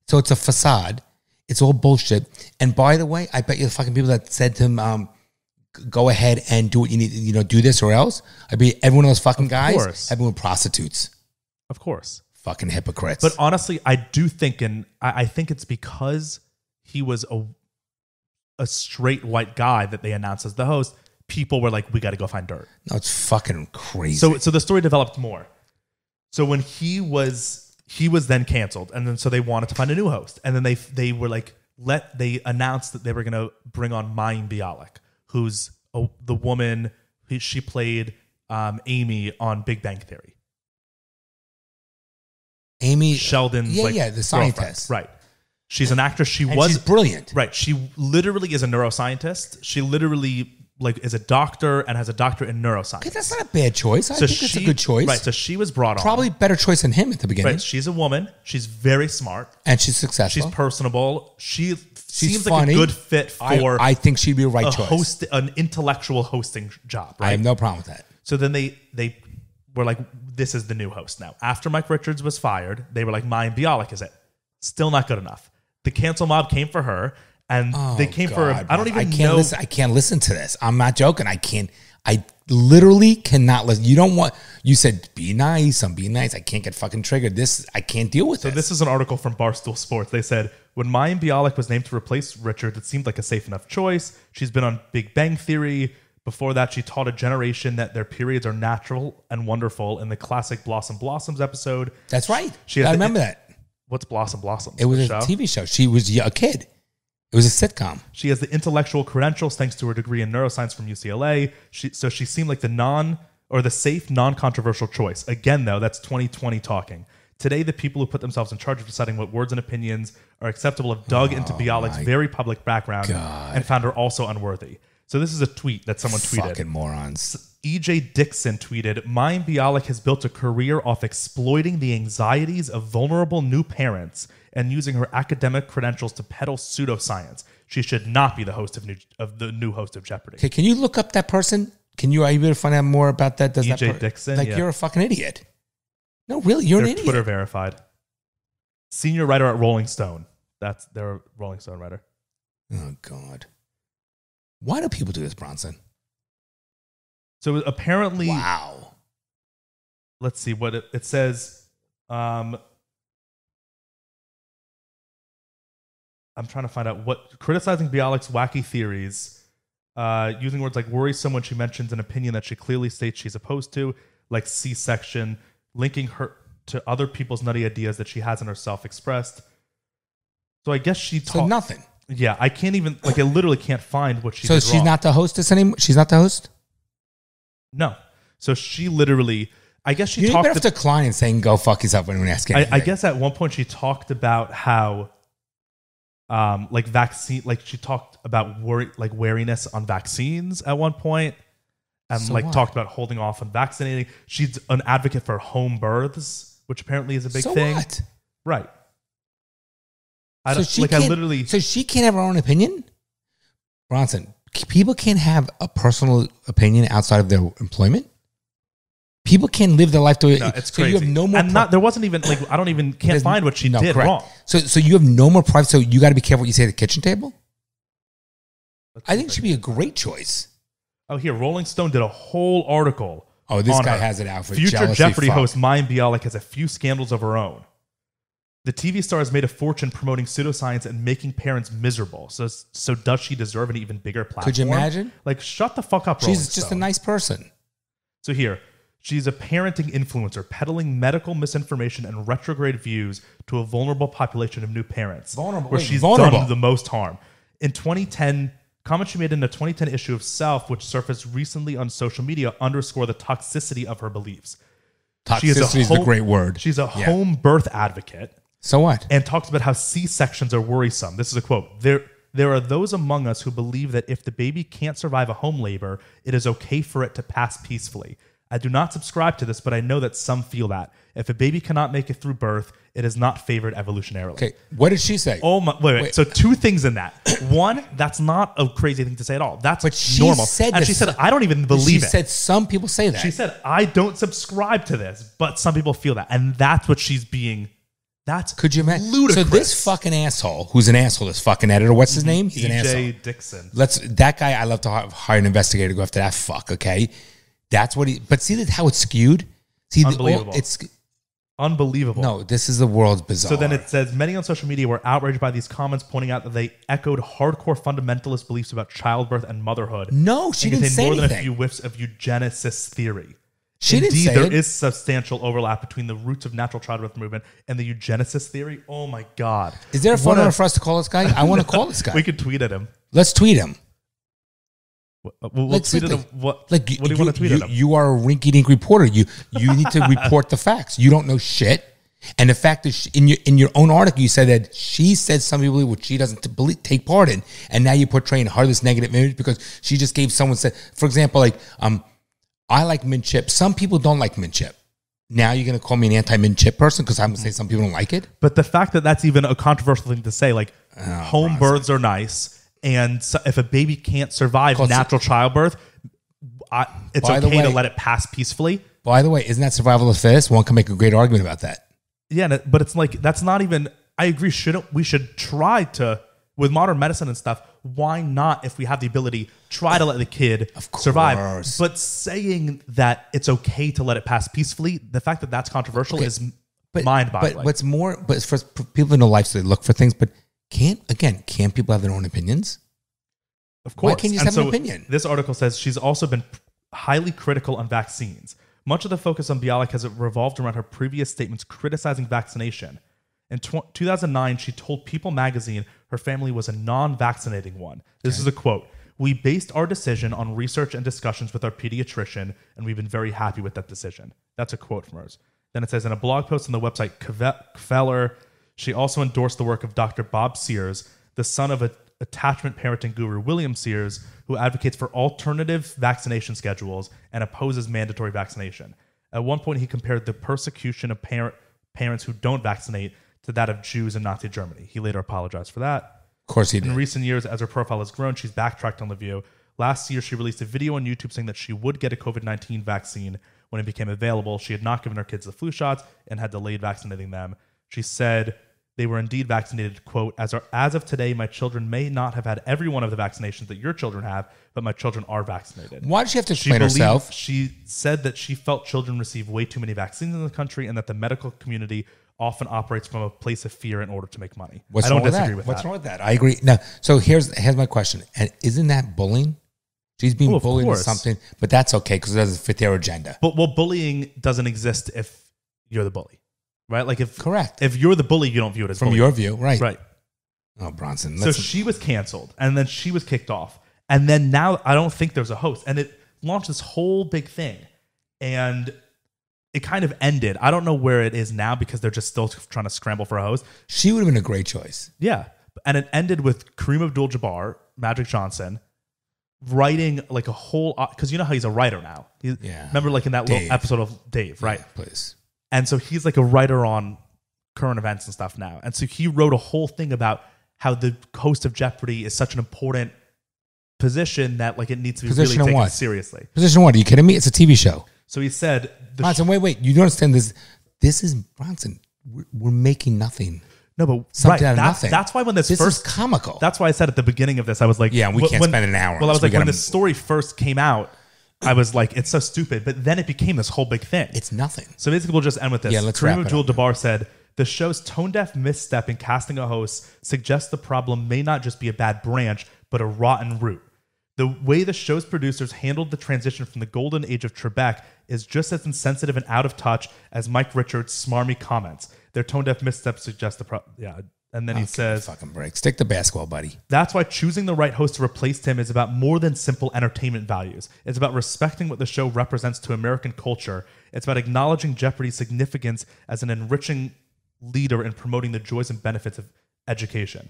So it's a facade. It's all bullshit. And by the way, I bet you the fucking people that said to him, go ahead and do what you need, do this or else. I bet every one of those fucking guys have been with prostitutes. Of course. Fucking hypocrites. But honestly, I do think, and I think it's because he was a straight white guy that they announced as the host, people were like, we got to go find dirt. No, it's fucking crazy. So the story developed more. So when he was then canceled, and then so they wanted to find a new host, and then they were like, they announced that they were going to bring on Mayim Bialik, who's the woman she played Amy on Big Bang Theory. Amy Sheldon's the scientist, right? She's an actress. She's brilliant, right? She literally is a neuroscientist. She literally is a doctor and has a doctorate in neuroscience. Okay, that's not a bad choice. I think it's a good choice. Right. So she was brought on. Probably better choice than him at the beginning. Right. She's a woman. She's very smart. And she's successful. She's personable. She seems funny. like a good fit for I think she'd be a right choice. An intellectual hosting job. Right? I have no problem with that. So then they were like, this is the new host now. After Mike Richards was fired, they were like, Mayim Bialik is it. Still not good enough. The cancel mob came for her. And they came for. I don't even know. I can't listen to this. I'm not joking. I literally cannot listen. You said be nice. I'm being nice. I can't get fucking triggered. I can't deal with this. So this is an article from Barstool Sports. They said when Mayim Bialik was named to replace Richards, it seemed like a safe enough choice. She's been on Big Bang Theory. Before that, she taught a generation that their periods are natural and wonderful in the classic Blossom Blossoms episode. That's right. I remember that. What's Blossom Blossoms? It was a TV show. She was a kid. It was a sitcom. She has the intellectual credentials thanks to her degree in neuroscience from UCLA. So she seemed like the safe, non-controversial choice. Again, though, that's 2020 talking. Today, the people who put themselves in charge of deciding what words and opinions are acceptable have dug into Bialik's very public background and found her also unworthy. So this is a tweet that someone tweeted. Fucking morons. EJ Dixon tweeted, Mayim Bialik has built a career off exploiting the anxieties of vulnerable new parents and using her academic credentials to peddle pseudoscience. She should not be the host of the new host of Jeopardy. Okay, can you look up that person? Are you able to find out more about that? EJ Dixon? You're a fucking idiot. No, really, you're an idiot. Twitter verified. Senior writer at Rolling Stone. They're a Rolling Stone writer. Oh, God. Why do people do this, Bronson? So apparently... Wow. Let's see what it says. I'm trying to find out what... Criticizing Bialik's wacky theories, using words like worrisome when she mentions an opinion that she clearly states she's opposed to, like C-section, linking her to other people's nutty ideas that she hasn't herself expressed. So I guess she So nothing. Yeah, I can't even... I literally can't find what she So did she's wrong. not the hostess anymore? She's not the host? No. So she literally... I guess she you talked... You better decline and saying, go fuck yourself when asking anything. I guess at one point she talked about how... vaccine... she talked about wariness on vaccines at one point. And So talked about holding off on vaccinating. She's an advocate for home births, which apparently is a big thing. What? Right. So she can't have her own opinion? Bronson, people can't have a personal opinion outside of their employment? People can't live their life the way... No, it's so crazy. You have no more... And there wasn't even... I don't even... Can't find what she did correct. wrong. So you have no more private... So you got to be careful what you say at the kitchen table? I think it should be a great choice. Oh, here. Rolling Stone did a whole article. Oh, this guy her. has it out for Future jealousy. Jeopardy Fuck. host Mayim Bialik has a few scandals of her own. The TV star has made a fortune promoting pseudoscience and making parents miserable. So does she deserve an even bigger platform? Could you imagine? Shut the fuck up, Rolling She's just Stone. a nice person. So here, she's a parenting influencer peddling medical misinformation and retrograde views to a vulnerable population of new parents. Where she's done the most harm. In 2010, comments she made in a 2010 issue of Self, which surfaced recently on social media, underscore the toxicity of her beliefs. Toxicity is the great word. She's a home birth advocate. So what? And talks about how C-sections are worrisome. This is a quote. There are those among us who believe that if the baby can't survive a home labor, it is okay for it to pass peacefully. I do not subscribe to this, but I know that some feel that. If a baby cannot make it through birth, it is not favored evolutionarily. Okay, what did she say? Oh my! Wait. So two things in that. One, that's not a crazy thing to say at all. That's But she normal. said and that she said, I don't even believe it. She said some people say that. She said, I don't subscribe to this, but some people feel that. And that's what she's being. That's Could you imagine? ludicrous. So this fucking asshole, who's an asshole, this fucking editor, what's his name? He's an asshole. E.J. Dixon. That guy, I love to hire an investigator to go after that fuck, okay? That's what he, but see how it's skewed? See, Unbelievable. It's Unbelievable. no, this is the world's bizarre. So then it says, many on social media were outraged by these comments, pointing out that they echoed hardcore fundamentalist beliefs about childbirth and motherhood. No, she and didn't say more than a anything. few whiffs of eugenicist theory. She didn't Indeed, say there it. is substantial overlap between the roots of natural childbirth movement and the eugenicist theory. Oh my God. Is there a phone number for us to call this guy? I want to call this guy. We could tweet at him. Let's tweet him. We'll tweet at him. What do you want to tweet at him? You are a rinky-dink reporter. You need to report the facts. You don't know shit. And the fact that in your own article, you said that she said some people which she doesn't take part in, and now you're portraying her this negative image because she just gave someone said, for example, like I like mint chip. Some people don't like mint chip. Now you're going to call me an anti-mint chip person because I'm going to say some people don't like it. But the fact that that's even a controversial thing to say, like home births are nice, and so if a baby can't survive natural childbirth, it's okay to let it pass peacefully. By the way, isn't that survival of the fittest? One can make a great argument about that. Yeah, but it's like that's not even. I agree. We should try to with modern medicine and stuff. Why not, if we have the ability, try to let the kid survive? But saying that it's okay to let it pass peacefully, the fact that that's controversial is mind-boggling. But what's more, but for people in their life, so they look for things. But can't people have their own opinions? Of course. Why can't you just have an opinion? This article says she's also been highly critical on vaccines. Much of the focus on Bialik has revolved around her previous statements criticizing vaccination. In 2009, she told People magazine her family was a non-vaccinating one. This is a quote. We based our decision on research and discussions with our pediatrician, and we've been very happy with that decision. That's a quote from hers. Then it says, in a blog post on the website Kveller, she also endorsed the work of Dr. Bob Sears, the son of attachment parenting guru William Sears, who advocates for alternative vaccination schedules and opposes mandatory vaccination. At one point, he compared the persecution of parents who don't vaccinate to that of Jews in Nazi Germany. He later apologized for that. Of course he did. In recent years, as her profile has grown, she's backtracked on the view. Last year, she released a video on YouTube saying that she would get a COVID-19 vaccine when it became available. She had not given her kids the flu shots and had delayed vaccinating them. She said they were indeed vaccinated, quote, as of today, my children may not have had every one of the vaccinations that your children have, but my children are vaccinated. Why did she have to explain herself? She said that she felt children receive way too many vaccines in the country and that the medical community often operates from a place of fear in order to make money. I don't disagree with that. What's wrong with that? I agree. Now, so here's my question. And isn't that bullying? She's being bullied into something, but that's okay because it doesn't fit their agenda. But bullying doesn't exist if you're the bully, right? Like if you're the bully, you don't view it as from bullying. your view, right? Right. Oh, Bronson. So she was canceled, and then she was kicked off, and then now I don't think there's a host, and it launched this whole big thing, and it kind of ended. I don't know where it is now because they're just still trying to scramble for a host. She would have been a great choice. Yeah. And it ended with Kareem Abdul-Jabbar, Magic Johnson, writing like a whole... Because you know how he's a writer now. Remember like in that little episode of Dave, right? Yeah, please. And so he's like a writer on current events and stuff now. And so he wrote a whole thing about how the host of Jeopardy is such an important position that like it needs to be really taken seriously. Position what? Are you kidding me? It's a TV show. So he said... Bronson, wait. You don't understand this. This is, Bronson, we're making nothing. No, but something out of nothing. That's why when this is comical. That's why I said at the beginning of this, I was like... Yeah, we can't spend an hour. Well, I was like, when the story first came out, I was like, it's so stupid. But then it became this whole big thing. It's nothing. So basically, we'll just end with this. Yeah, let's wrap it up. Kareem Abdul-Jabbar said, the show's tone-deaf misstep in casting a host suggests the problem may not just be a bad branch, but a rotten root. The way the show's producers handled the transition from the golden age of Trebek is just as insensitive and out of touch as Mike Richards' smarmy comments. Their tone-deaf misstep suggests the problem. Yeah. And then he says... Fucking break. Stick to basketball, buddy. That's why choosing the right host to replace him is about more than simple entertainment values. It's about respecting what the show represents to American culture. It's about acknowledging Jeopardy's significance as an enriching leader in promoting the joys and benefits of education.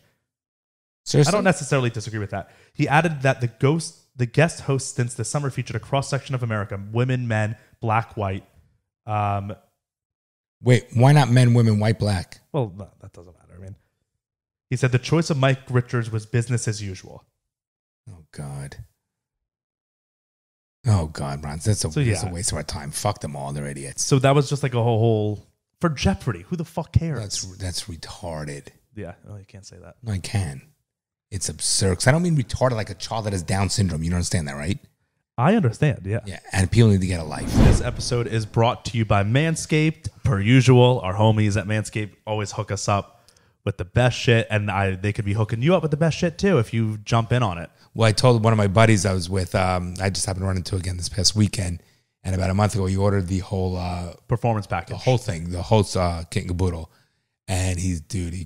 Seriously? I don't necessarily disagree with that. He added that the guest host stints this summer featured a cross-section of America, women, men, black, white. Wait, why not men, women, white, black? Well, no, that doesn't matter. I mean, he said the choice of Mike Richards was business as usual. Oh, God. Oh, God, Ron. That's a waste of our time. Fuck them all. They're idiots. So that was just like a whole for Jeopardy. Who the fuck cares? That's retarded. Yeah, no, you can't say that. No, I can. It's absurd. 'Cause I don't mean retarded like a child that has Down syndrome. You don't understand that, right? I understand, yeah. Yeah, and people need to get a life. This episode is brought to you by Manscaped. Per usual, our homies at Manscaped always hook us up with the best shit, and they could be hooking you up with the best shit too if you jump in on it. Well, I told one of my buddies I was with, I just happened to run into again this past weekend, and about a month ago, he ordered the whole performance package. The whole thing, the whole kit and caboodle. And he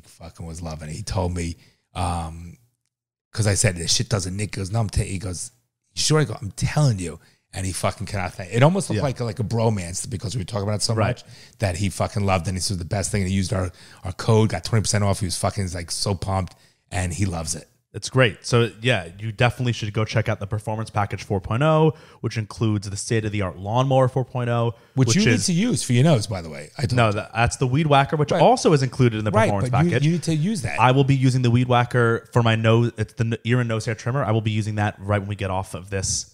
fucking was loving it. He told me, because I said, this shit doesn't nick. He goes, no, he goes, you sure? I go, I'm telling you. And he fucking cannot think. It almost looked like a bromance because we were talking about it so much that he fucking loved it. And he said the best thing. And he used our code, got 20% off. He was fucking like so pumped, and he loves it. It's great. So, yeah, you definitely should go check out the Performance Package 4.0, which includes the state-of-the-art Lawnmower 4.0. Which you need to use for your nose, by the way. That's the Weed Whacker, which also is included in the Performance Package. You need to use that. I will be using the Weed Whacker for my nose. It's the ear and nose hair trimmer. I will be using that right when we get off of this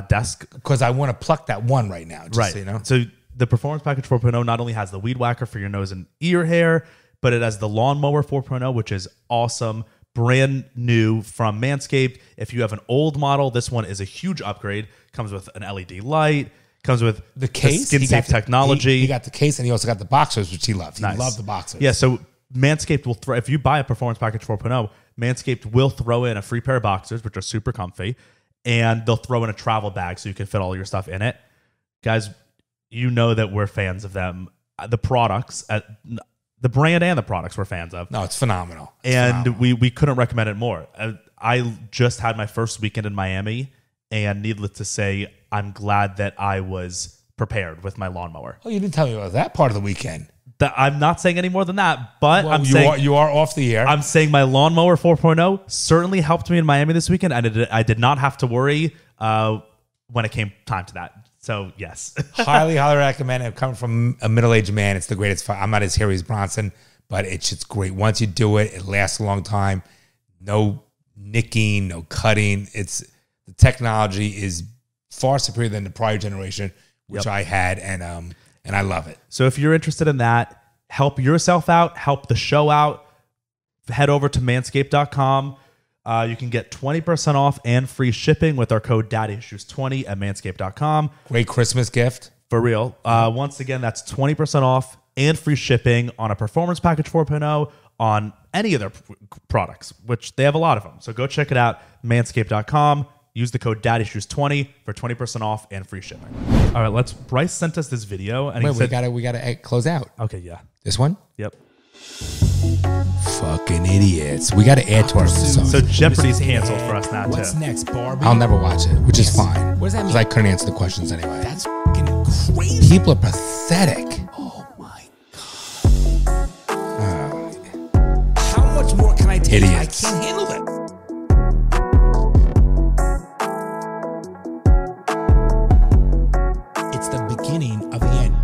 desk. Because I want to pluck that one right now. Just so you know. So the Performance Package 4.0 not only has the Weed Whacker for your nose and ear hair, but it has the Lawnmower 4.0, which is awesome. Brand new from Manscaped. If you have an old model, this one is a huge upgrade. Comes with an LED light. Comes with the case, skin safe technology. He got the case, and he also got the boxers, which he loved. He loved the boxers. Yeah, so Manscaped will throw, if you buy a Performance Package 4.0, Manscaped will throw in a free pair of boxers, which are super comfy, and they'll throw in a travel bag so you can fit all your stuff in it. Guys, you know that we're fans of them. The products the brand and the products we're fans of. No, it's phenomenal. We couldn't recommend it more. I just had my first weekend in Miami, and needless to say, I'm glad that I was prepared with my lawnmower. Oh, you didn't tell me about that part of the weekend. I'm not saying any more than that, but you are off the air. I'm saying my Lawnmower 4.0 certainly helped me in Miami this weekend, and I did not have to worry when it came time to that. So, yes. highly recommend it. Coming from a middle-aged man, it's the greatest. I'm not as hairy as Bronson, but it's great. Once you do it, it lasts a long time. No nicking, no cutting. The technology is far superior than the prior generation, which I had, and I love it. So if you're interested in that, help yourself out, help the show out, head over to manscaped.com. You can get 20% off and free shipping with our code DaddyIssues20 at manscaped.com. Great Christmas gift. For real. Once again, that's 20% off and free shipping on a Performance Package 4.0 on any of their products, which they have a lot of them. So go check it out, manscaped.com. Use the code DaddyIssues20 for 20% off and free shipping. All right, Bryce sent us this video. And we gotta close out. Okay, yeah. This one? Yep. Fucking idiots. We got to add to our song. So Jeopardy's canceled for us now, What's too. next, Barbie? I'll never watch it, which is fine. What does that mean? Because I couldn't answer the questions anyway. That's fucking crazy. People are pathetic. Oh, my God. How much more can I take? Idiots. I can't handle it. It's the beginning of the end.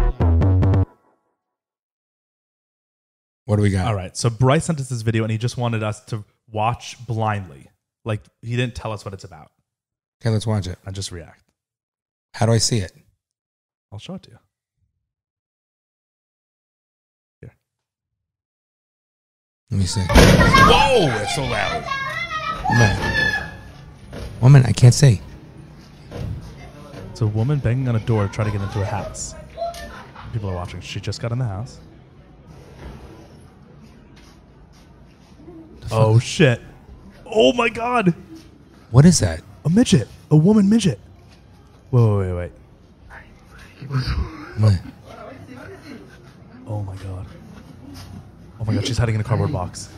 What do we got? All right. So Bryce sent us this video, and he just wanted us to watch blindly. Like, he didn't tell us what it's about. Okay, let's watch it. And just react. How do I see it? I'll show it to you. Here. Let me see. Whoa, that's so loud. Woman, I can't see. It's a woman banging on a door to try to get into a house. People are watching. She just got in the house. Oh, shit. Oh, my God. What is that? A midget. A woman midget. Wait. What? Oh, my God. Oh, my God. She's hiding in a cardboard box.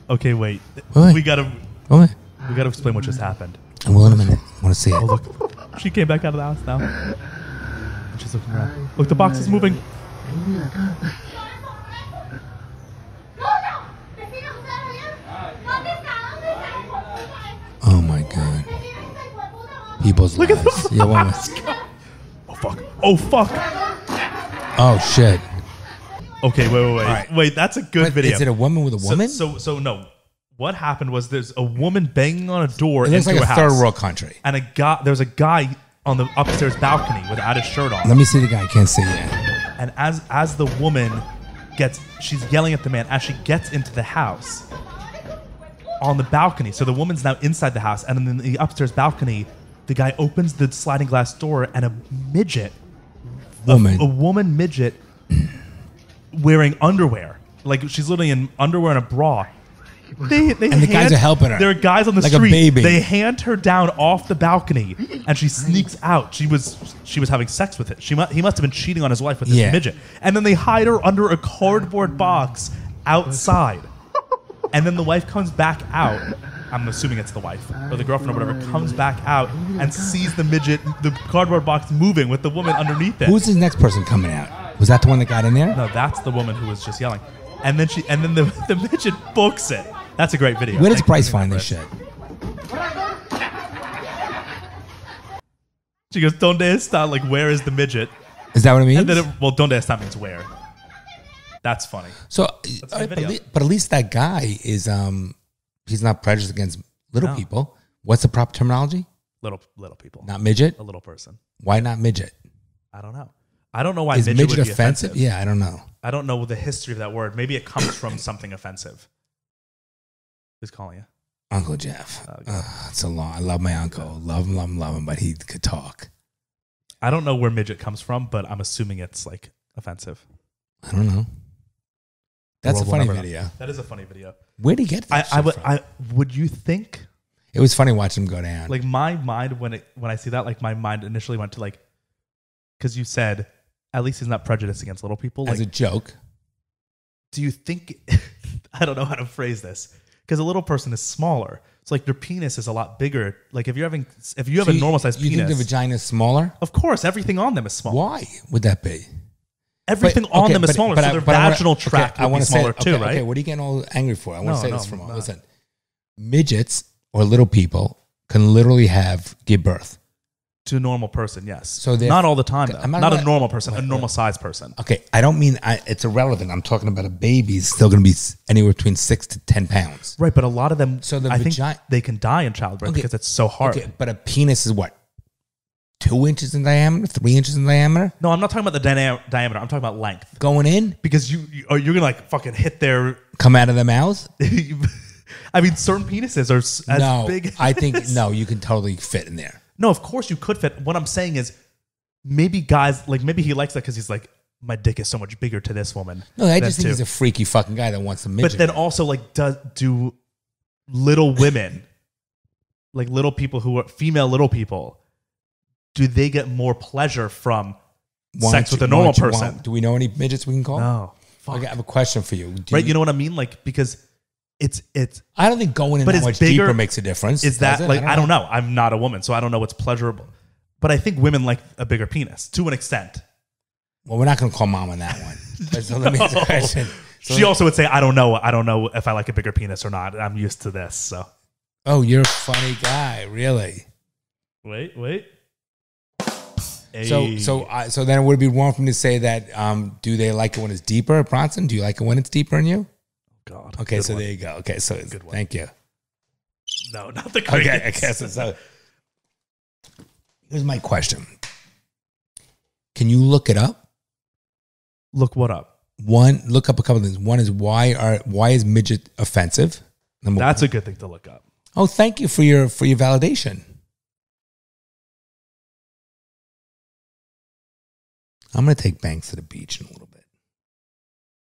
Okay, wait. What? We gotta What? explain what just happened. I will in a minute. I want to see it. Oh, look. She came back out of the house now. And she's looking around. Look, the box is moving. Oh my God. people's Look at lives. the Yeah, one fiasco. Oh fuck! Oh fuck! Oh shit! Okay, wait. right. Wait, that's a good But video. is it a woman with a woman? So no. What happened was there's a woman banging on a door it looks into like a house, third world country. and there's a guy on the upstairs balcony without his shirt on. Let me see the guy. I can't see it. And as the woman she's yelling at the man as she gets into the house on the balcony. So the woman's now inside the house, and in the upstairs balcony, the guy opens the sliding glass door, and a midget, Woman. a woman midget, wearing underwear, like she's literally in underwear and a bra. And the guys are helping her. There are guys on the Like a street. baby. They hand her down off the balcony, and she sneaks out. She was having sex with it. He must have been cheating on his wife with this Yeah. midget. And then they hide her under a cardboard box outside. And then the wife comes back out. I'm assuming it's the wife or the girlfriend or whatever. Comes back out and sees the midget, the cardboard box moving with the woman underneath it. Who's the next person coming out? Was that the one that got in there? No, that's the woman who was just yelling. And then the midget books it. That's a great video. Where does Thank Bryce you, find Chris. this shit? She goes, "Donde está?" Like, where is the midget? Is that what it means? And then, donde está means where. That's funny. So, a good video. but at least that guy is he's not prejudiced against little No. people. What's the proper terminology? Little people. Not midget. A little person. Why not midget? I don't know. I don't know why Is midget, midget would be offensive? offensive. Yeah, I don't know. I don't know the history of that word. Maybe it comes from something offensive. Who's calling you? Uncle Jeff. Okay. It's a long. I love my uncle. Love him, but he could talk. I don't know where midget comes from, but I'm assuming it's like offensive. I don't know. That's a We'll funny never know. video. That is a funny video. Where'd he get that shit from? Would you think? It was funny watching him go down. Like my mind when I see that, like my mind initially went to like, because you said at least he's not prejudiced against little people. as Like, a joke. do you think? I don't know how to phrase this because a little person is smaller. So like your penis is a lot bigger. Like if you have a normal sized You penis, think the vagina is smaller? of course everything on them is smaller. Why would that be? Everything But- on okay, them is but- smaller, but so I- their but I wanna- vaginal tract I would be wanna say- smaller too, okay, right? Okay, what are you getting all angry for? I want to No, say no, this from no. listen. Midgets or little people can literally give birth. To a normal person, yes. So they're- not all the time, though. I'm Not, not a gonna- normal person, wait, a normal sized person. Okay, I don't mean it's irrelevant. I'm talking about a baby's still going to be anywhere between 6 to 10 pounds. Right, but a lot of them, So the I think vagi- they can die in childbirth because it's so hard. Okay, but a penis is what? 2 inches in diameter, 3 inches in diameter, No, I'm not talking about the diameter. I'm talking about length. going in, Because you're gonna like fucking hit their. come out of the mouth. I mean, certain penises are as No, big. I think as- no, you can totally fit in there. No, of course you could fit. What I'm saying is, maybe guys like maybe he likes that because he's like, my dick is so much bigger to this woman. No, I than just think to- he's a freaky fucking guy that wants a midget. But then also like, do little women, like little people who are female little people, do they get more pleasure from Why sex don't with a you- normal why don't you person? want- do we know any midgets we can call? No, fuck. Okay, I have a question for you. Right? You know what I mean? Like because it's. I don't think going in But that it's much bigger- deeper makes a difference. Is that does it? like I don't know. I'm not a woman, so I don't know what's pleasurable. But I think women like a bigger penis to an extent. Well, we're not going to call mom on that one. But so let me ask you a question. So She also would say, I don't know if I like a bigger penis or not. I'm used to this. So oh, you're a funny guy, really. wait. So then would it be wrong for me to say that do they like it when it's deeper, Bronson? Do you like it when it's deeper in you? God. Okay, good so one. there you go. Okay, so Good one. thank you. No, not the Okay, crickets. I guess so. Here's my question. Can you look it up? Look what up. Look up a couple things. One is why is midget offensive? Number That's one. a good thing to look up. Oh, thank you for your validation. I'm going to take Banks to the beach in a little bit.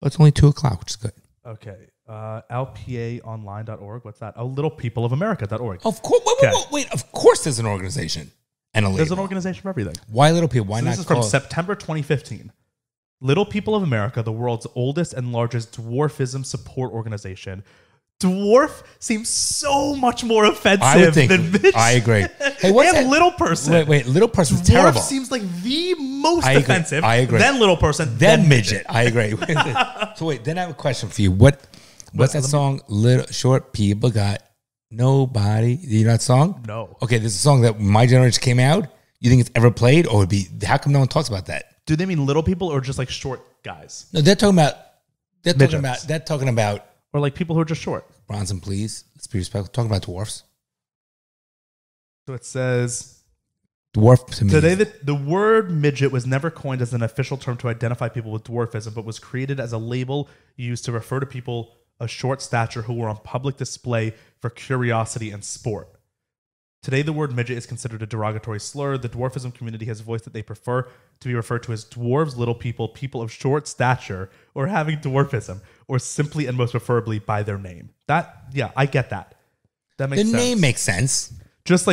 Oh, it's only 2:00, which is good. Okay. LPAonline.org. What's that? Oh, littlepeopleofamerica.org. Of course. Wait. Of course, there's an organization and a label. There's an organization for everything. Why little people? Why So not this is from call it- September 2015. Little People of America, the world's oldest and largest dwarfism support organization. Dwarf seems so much more offensive I would think. than bitch. I agree. Hey, what's and that? little person. Wait. Little person's Dwarf terrible. seems like the most I agree. offensive. I agree. Then little person. Then midget. I agree. So wait. Then I have a question for you. What's that song? Little short people got Nobody. Do you know that song? No. Okay, there's a song that my generation came out. You think it's ever played, or would be? How come no one talks about that? Do they mean little people or just like short guys? No, they're talking about. Midgets. They're talking about. Or like people who are just short? Bronson, please. Let's be respectful. Talking about dwarfs. So it says... Dwarf to me. Today, the word midget was never coined as an official term to identify people with dwarfism, but was created as a label used to refer to people of short stature who were on public display for curiosity and sport. Today, the word midget is considered a derogatory slur. The dwarfism community has voiced that they prefer to be referred to as dwarves, little people, people of short stature, or having dwarfism, or simply and most preferably by their name. Yeah, I get that. That makes sense. The name makes sense. Just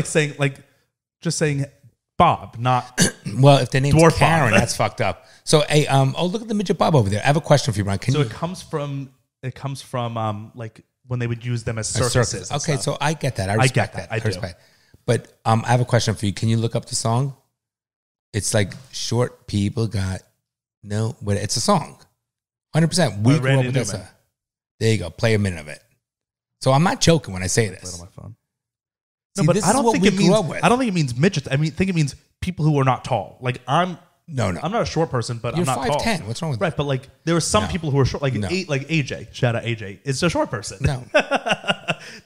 saying Bob, not well. If the name's Dwarf Karen, Bob. that's fucked up. So, hey, look at the midget Bob over there. I have a question for you, Brian. It comes from like when they would use them as circuses. Okay, and stuff. so I get that. I respect get that. that. I do. respect. But I have a question for you. Can you look up the song? It's like short people got no, but it's a song. 100%. We grew up with this. There you go. Play a minute of it. So I'm not joking when I say this. On my phone. See, No, but this I is don't what think we it grew means. up with. I don't think it means midgets. I think it means people who are not tall. Like I'm not a short person, but You're I'm not 5'10". tall. What's wrong with right? But like there are some No. people who are short. Like No. like AJ. Shout out AJ. Is a short person. No.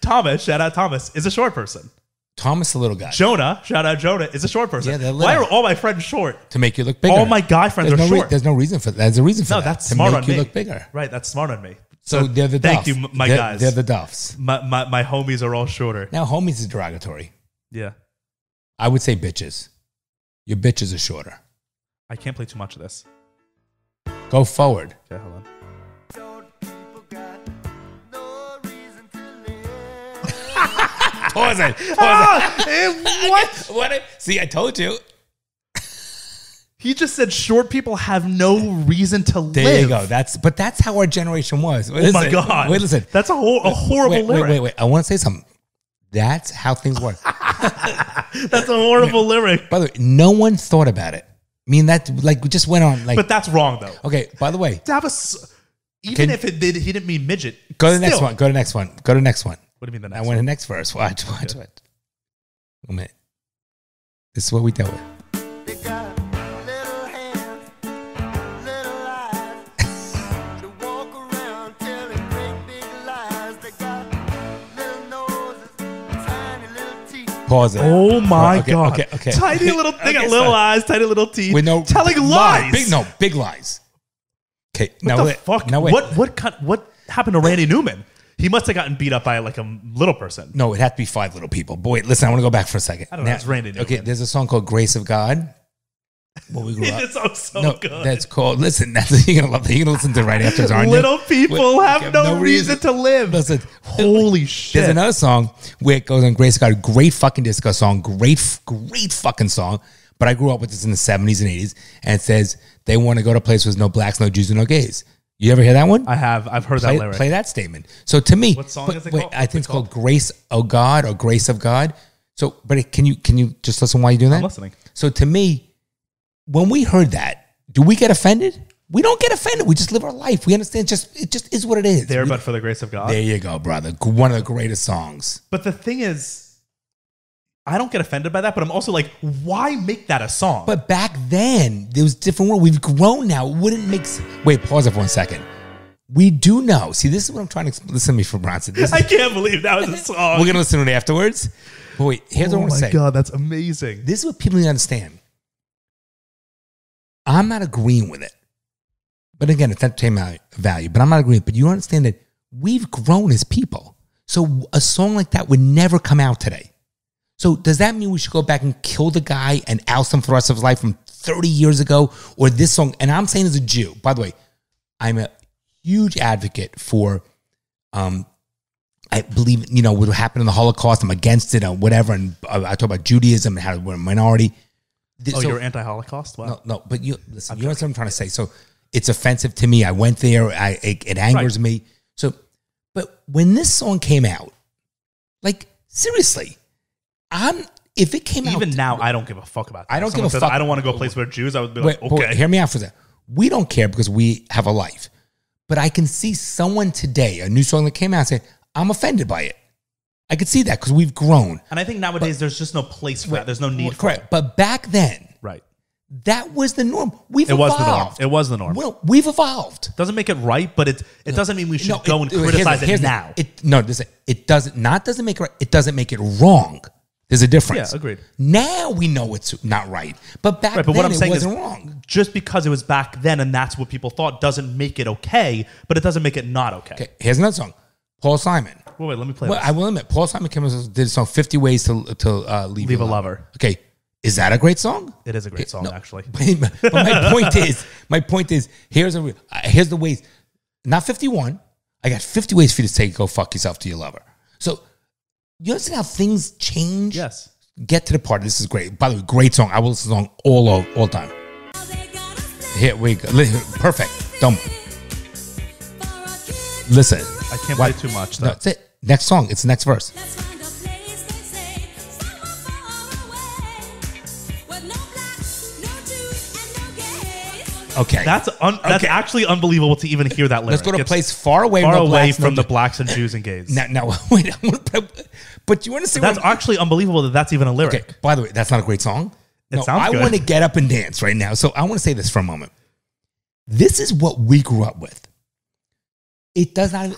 Thomas. Shout out Thomas. Is a short person. Thomas, the little guy. Jonah. Shout out Jonah. Is a short person. Yeah, they're Why little. are all my friends short? To make you look bigger. All my guy friends there's are no short. There's no reason for that. There's a reason for No, that. that's to smart make on you me. look bigger. Right, that's smart on me. So they're the thank Duffs. you, my They're- guys. They're the Duffs. My homies are all shorter. Now, homies is derogatory. Yeah, I would say bitches. Your bitches are shorter. I can't play too much of this. Go forward. Okay, hold on. Pause it. What? What? See, I told you. He just said short people have no reason to live. There you go. That's how our generation was. Oh my God. Wait, listen. That's a horrible lyric. Wait. I want to say something. That's how things work. That's a horrible lyric. By the way, no one thought about it. I mean, that like we just went on like. But that's wrong though. Okay. By the way, To have even if he didn't mean midget. go to the next still. one. Go to the next one. Go to the next one. What do you mean the I next went to one? the next verse. Watch it. 1 minute. This is what we dealt with. They got little hands, little eyes. They walk around telling great big lies. They got little noses, tiny little teeth. Pause it. Oh my Okay, God. okay. Tiny little, they got Okay, little sorry. eyes, tiny little teeth. With no telling lies. Big lies. Okay. What the fuck? Now wait. What happened to Randy Newman? He must have gotten beat up by like a little person. No, it had to be 5 little people. But wait, listen, I want to go back for a second. I don't know, it's Randy Newman. Okay, there's a song called Grace of God. Well, we grew up. It sounds so No, good. that's called. Listen, that's you're gonna love that. You're gonna listen to it right after this, aren't you? Little people have no reason to live. Listen, Holy shit. there's another song where it goes on Grace of God. Great fucking disco song. Great fucking song. But I grew up with this in the 70s and 80s, and it says they want to go to a place where there's no blacks, no Jews, and no gays. You ever hear that one? I've heard that lyric. Play that statement. So to me, What song is it wait, called? I think it's called Grace of God or Grace of God. So, but can you just listen while you're doing that? I'm listening. So to me, when we heard that, do we get offended? We don't get offended. We just live our life. We understand. It just is what it is. There, but for the grace of God. There you go, brother. One of the greatest songs. But the thing is, I don't get offended by that, but I'm also like, why make that a song? But back then, there was a different world. We've grown now. It wouldn't make sense. Wait, pause it for 1 second. We do know. See, this is what I'm trying to explain. Listen to me for Bronson. This is, I can't believe that was a song. we're going to listen to it afterwards. But wait, here's what I Oh want to my say. God, that's amazing. This is what people need to understand. I'm not agreeing with it. But again, it's entertainment value. But I'm not agreeing. But you understand that we've grown as people. So a song like that would never come out today. So does that mean we should go back and kill the guy and oust him for the rest of his life from 30 years ago? Or this song, and I'm saying as a Jew, by the way, I'm a huge advocate for, I believe, what happened in the Holocaust. I'm against it or whatever. And I talk about Judaism and how we're a minority. You're anti-Holocaust? Wow. No, but listen, you know what I'm trying to say. So it's offensive to me. I went there. It angers me. So, but when this song came out, like seriously, if it came out Even now, I don't give a fuck about that. I don't Someone give a said, fuck. I don't want to go a place where Jews. I would be Wait, like, okay. hear me out for that. We don't care because we have a life. But I can see someone today, a new song that came out, say, I'm offended by it. I could see that because we've grown. And I think nowadays there's just no place for that. There's no need for Correct. it. But back then, Right. that was the norm. We've It was evolved. the norm. It was the norm. Well, we've evolved. Doesn't make it right, but it doesn't mean we should go and here's criticize the- it here's the- now. It doesn't make it right. It doesn't make it wrong. There's a difference. Yeah, agreed. Now we know it's not right. But back Right, but then what I'm it saying wasn't is, wrong. just because it was back then and that's what people thought doesn't make it okay, but it doesn't make it not okay. Okay, here's another song. Paul Simon. Wait, let me play Well, this. I will admit, Paul Simon came and did a song 50 Ways to Leave Leave Your a Lover. Okay, is that a great song? It is a great song, actually. But my point is, here's the ways. Not 51. I got 50 ways for you to say go fuck yourself to your lover. So you understand how things change? Yes. Get to the part. This is great. By the way, great song. I will listen to the song all time. Here we go. Perfect. Don't listen. I can't What? play too much, No, though. that's it. Next song. It's the next verse. Okay. That's Okay. actually unbelievable to even hear that lyric. Let's go to a It's place far away, far no away blacks, no from the Jews. blacks and Jews and gays. Now, wait. But you want to say That's actually unbelievable that that's even a lyric. okay? By the way, that's not a great song. It sounds I good. want to get up and dance right now. So I want to say this for a moment. This is what we grew up with. It does not.